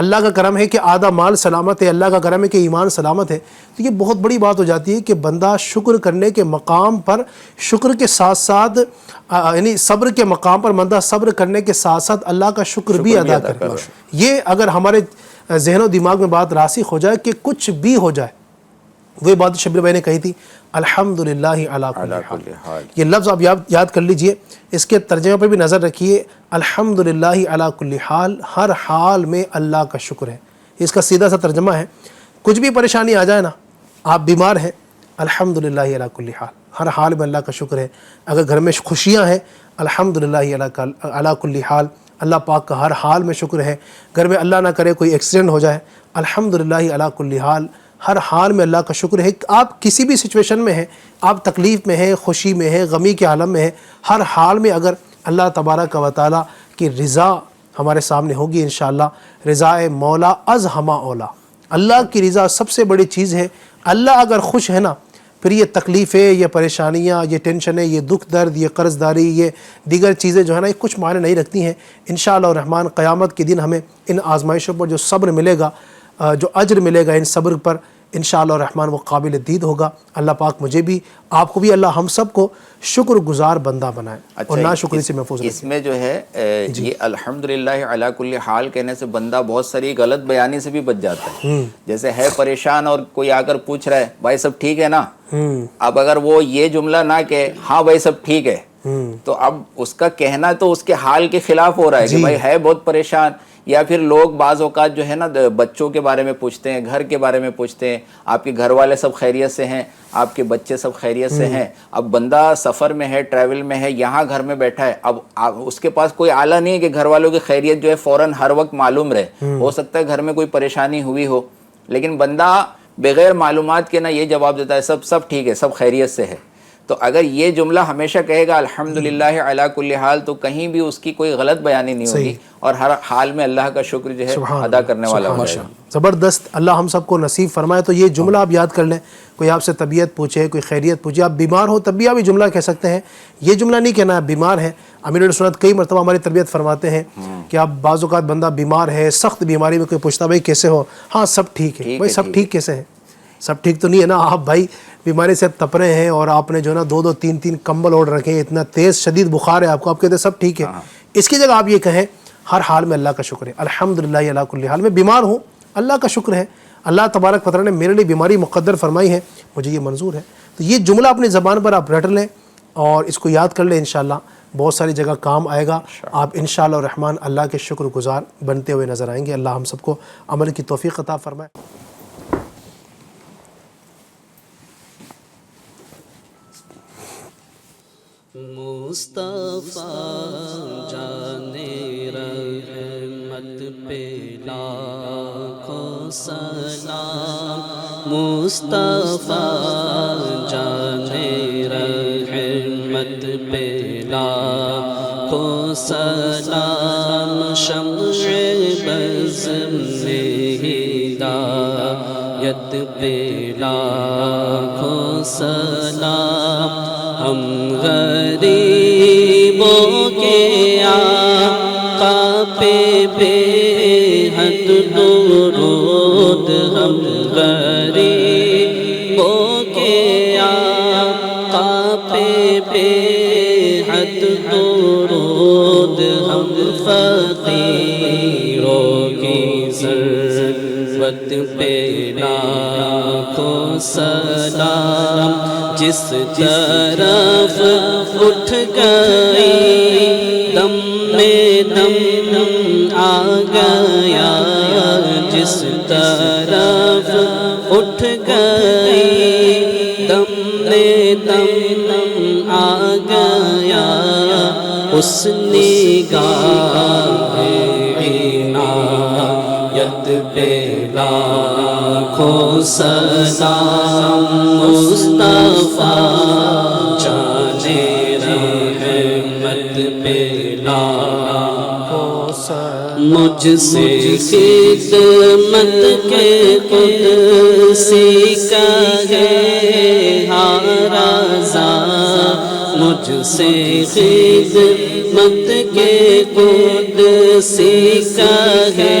اللہ کا کرم ہے کہ آدھا مال سلامت ہے، اللہ کا کرم ہے کہ ایمان سلامت ہے، تو یہ بہت بڑی بات ہو جاتی ہے کہ بندہ شکر کرنے کے مقام پر شکر کے ساتھ ساتھ یعنی صبر کے مقام پر بندہ صبر کرنے کے ساتھ ساتھ اللہ کا شکر بھی ادا کرے. یہ اگر ہمارے ذہن و دماغ میں بات راسخ ہو جائے کہ کچھ بھی ہو جائے، وہی بات شبیر بھائی نے کہی تھی الحمدللہ علی کل حال. یہ لفظ آپ یاد کر لیجئے، اس کے ترجمے پر بھی نظر رکھیے. الحمدللہ علی کل حال، ہر حال میں اللہ کا شکر ہے. اس کا سیدھا سا ترجمہ ہے کچھ بھی پریشانی آ جائے نا، آپ بیمار ہیں، الحمدللہ علی کل حال، ہر حال میں اللہ کا شکر ہے. اگر گھر میں خوشیاں ہیں، الحمدللہ علی کل حال، اللہ پاک کا ہر حال میں شکر ہے. گھر میں اللہ نہ کرے کوئی ایکسیڈنٹ ہو جائے، الحمدللہ علی کل حال، ہر حال میں اللہ کا شکر ہے. آپ کسی بھی سچویشن میں ہیں، آپ تکلیف میں ہیں، خوشی میں ہیں، غمی کے عالم میں ہیں، ہر حال میں اگر اللہ تبارک و تعالیٰ کی رضا ہمارے سامنے ہوگی انشاءاللہ، رضا مولا از ہما اولا، اللہ کی رضا سب سے بڑی چیز ہے. اللہ اگر خوش ہے نا، پھر یہ تکلیفیں، یہ پریشانیاں، یہ ٹینشنیں، یہ دکھ درد، یہ قرض داری، یہ دیگر چیزیں جو ہے نا، یہ کچھ معنی نہیں رکھتی ہیں. انشاءاللہ الرحمن قیامت کے دن ہمیں ان آزمائشوں پر جو صبر ملے گا، جو اجر ملے گا ان صبر پر، انشاءاللہ الرحمن وہ قابل دید ہوگا. اللہ پاک مجھے بھی، آپ کو بھی، اللہ ہم سب کو شکر گزار بندہ بنائے اور ناشکری سے محفوظ رکھے. اس میں جو ہے یہ الحمدللہ علی کل حال کہنے سے بندہ بہت ساری غلط بیانی سے بھی بچ جاتا ہے. جیسے ہے پریشان اور کوئی آ کر پوچھ رہا ہے بھائی سب ٹھیک ہے نا، اب اگر وہ یہ جملہ نہ کہ ہاں بھائی سب ٹھیک ہے، تو اب اس کا کہنا تو اس کے حال کے خلاف ہو رہا ہے کہ بھائی ہے بہت پریشان. یا پھر لوگ بعض اوقات جو ہے نا بچوں کے بارے میں پوچھتے ہیں، گھر کے بارے میں پوچھتے ہیں، آپ کے گھر والے سب خیریت سے ہیں، آپ کے بچے سب خیریت سے ہیں. اب بندہ سفر میں ہے، ٹریول میں ہے، یہاں گھر میں بیٹھا ہے، اب اس کے پاس کوئی آلہ نہیں ہے کہ گھر والوں کی خیریت جو ہے فوراً ہر وقت معلوم رہے. ہو سکتا ہے گھر میں کوئی پریشانی ہوئی ہو، لیکن بندہ بغیر معلومات کے نا یہ جواب دیتا ہے سب ٹھیک ہے، سب خیریت سے ہے. تو اگر یہ جملہ ہمیشہ کہے گا الحمدللہ علی کل حال، تو کہیں بھی اس کی کوئی غلط بیانی نہیں ہوگی اور ہر حال میں اللہ کا شکر جو ہے ادا کرنے والا ہو جائے گا. زبردست، اللہ ہم سب کو نصیب فرمائے. تو یہ جملہ آپ یاد کر لیں، کوئی آپ سے طبیعت پوچھے، کوئی خیریت پوچھے، آپ بیمار ہو تب بھی آپ یہ جملہ کہہ سکتے ہیں. یہ جملہ نہیں کہنا آپ بیمار ہیں. امیر سنت کئی مرتبہ ہماری تربیت فرماتے ہیں کہ آپ بعض اوقات بندہ بیمار ہے، سخت بیماری میں، کوئی پوچھتا بھائی کیسے ہو، ہاں سب ٹھیک ہے. بھائی سب ٹھیک کیسے ہے؟ سب ٹھیک تو نہیں ہے نا. آپ بھائی بیماری سے تپ رہے ہیں اور آپ نے جو ہے نا 2 3 کمبل اوڑھ رکھے ہیں، اتنا تیز شدید بخار ہے آپ کو، آپ کہتے ہیں سب ٹھیک ہے. اس کی جگہ آپ یہ کہیں ہر حال میں اللہ کا شکر ہے، الحمدللہ علی کل حال. میں بیمار ہوں، اللہ کا شکر ہے، اللہ تبارک و تعالیٰ نے میرے لیے بیماری مقدر فرمائی ہے، مجھے یہ منظور ہے. تو یہ جملہ اپنی زبان پر آپ رٹ لیں اور اس کو یاد کر لیں، انشاءاللہ بہت ساری جگہ کام آئے گا. آپ انشاءاللہ الرحمن اللہ کے شکر گزار بنتے ہوئے نظر آئیں گے. اللہ ہم سب کو عمل کی توفیق عطا فرمائے. مصطفیٰ جانے رحمت پہ لاکھوں سلام، مصطفیٰ جانے رحمت پہ لاکھوں سلام، شمع بزم ہدایت پہ لاکھوں سلام. ہم غریبوں کے آقا پہ بے حد درود، ہم غریبوں کے آقا پہ بے حد درود، ہم فقیروں کی ضرورت پہ لاکھوں سلام. جس طرف اٹھ گئی دم میں دم آ گیا، جس طرف اٹھ گئی دم میں دم آ گیا، اس نگاہ عنایت پہ لاکھوں سلام. مصطفیٰ جانے رحمت پہ لاکھوں سلام. مجھ سے خدمت کے قدسی کہے ہاں رضا، مجھ سے خدمت کے قدسی کہے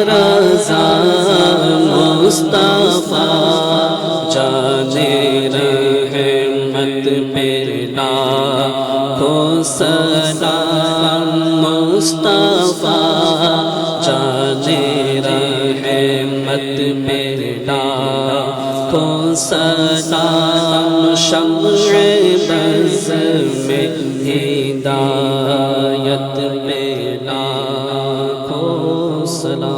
رضا مصطفیٰ جانے رحمت پہ لاکھوں سلام مصطفیٰ جانے رحمت پہ لاکھوں سلام شمع بز میں ہدایت پہ لاکھوں سلام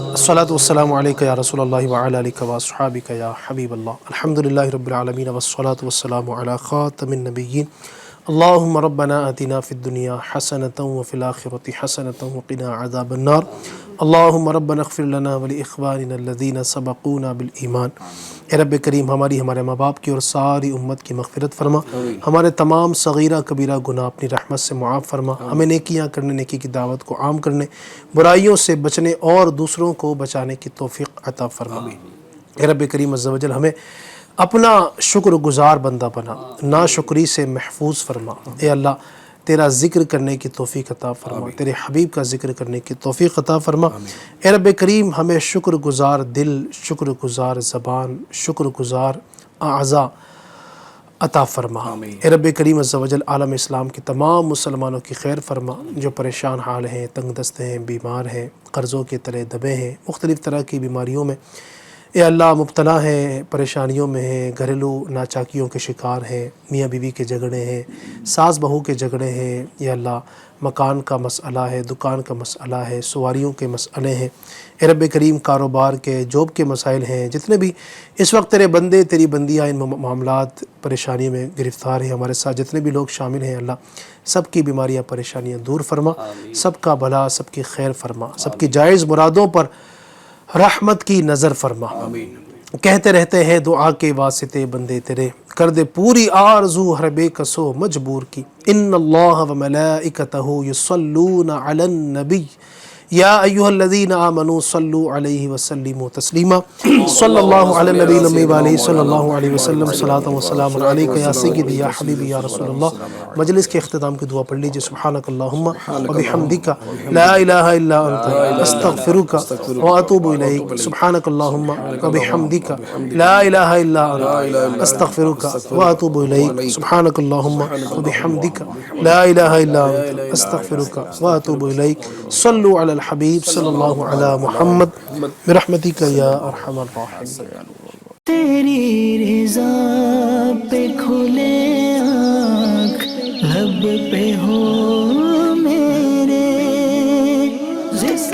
الصلاۃ والسلام علیک یا رسول اللہ وعلی آلک واصحابک یا حبیب اللہ الحمدللہ رب العالمین والصلاۃ والسلام علی خاتم النبیین اللہم ربنا آتنا فی الدنیا حسنۃ وفی الآخرۃ حسنۃ وقنا عذاب النار اللہم ربنا اغفر لنا ولاخواننا الذین سبقونا بالایمان۔ اے رب کریم ہمارے ماں باپ کی اور ساری امت کی مغفرت فرما، ہمارے تمام صغیرہ کبیرہ گناہ اپنی رحمت سے معاف فرما، ہمیں نیکیاں کرنے، نیکی کی دعوت کو عام کرنے، برائیوں سے بچنے اور دوسروں کو بچانے کی توفیق عطا فرما۔ اے رب کریم عز و جل ہمیں اپنا شکر گزار بندہ بنا، ناشکری سے محفوظ فرما۔ اے اللہ تیرا ذکر کرنے کی توفیق عطا فرما، تیرے حبیب کا ذکر کرنے کی توفیق عطا فرما۔ اے رب کریم ہمیں شکر گزار دل، شکر گزار زبان، شکر گزار اعضاء عطا فرما۔ اے رب کریم عز و جل عالم اسلام کے تمام مسلمانوں کی خیر فرما، جو پریشان حال ہیں، تنگ دست ہیں، بیمار ہیں، قرضوں کے تلے دبے ہیں، مختلف طرح کی بیماریوں میں اے اللہ مبتلا ہیں، پریشانیوں میں ہیں، گھریلو ناچاکیوں کے شکار ہیں، میاں بیوی کے جھگڑے ہیں، ساس بہو کے جھگڑے ہیں، یا اللہ مکان کا مسئلہ ہے، دکان کا مسئلہ ہے، سواریوں کے مسئلے ہیں، اے رب کریم کاروبار کے، جاب کے مسائل ہیں، جتنے بھی اس وقت تیرے بندے تیری بندیاں ان معاملات پریشانی میں گرفتار ہیں، ہمارے ساتھ جتنے بھی لوگ شامل ہیں اللہ سب کی بیماریاں پریشانیاں دور فرما، سب کا بھلا، سب کی خیر فرما، سب کی جائز مرادوں پر رحمت کی نظر فرما۔ کہتے رہتے ہیں دعا کے واسطے بندے تیرے، کر دے پوری آرزو ہر بے کسو مجبور کی۔ ان اللہ و ملائکتہ یصلون علی النبی یا ایہا الذین آمنوا صلوا علیہ وسلموا تسلیما۔ صلی اللہ علی النبی الامی وآلہ صلی اللہ علیہ وسلم صلاۃ و سلام علیک یا سیدی یا حبیبی یا رسول اللہ۔ مجلس کے اختتام کی دعا پڑھ لیجئے۔ سبحانک اللہم وبحمدک لا الہ الا انت استغفرک واتوب الیک۔ سبحانک اللہم وبحمدک لا الہ الا انت استغفرک واتوب الیک۔ سبحانک اللہم وبحمدک لا الہ الا انت استغفرک واتوب الیک۔ صلوا علی الحبیب صلی اللہ علی محمد برحمتک یا ارحم الراحمین۔ تیری رضا پہ کھلے آنکھ، لب پہ ہو میرے ذکر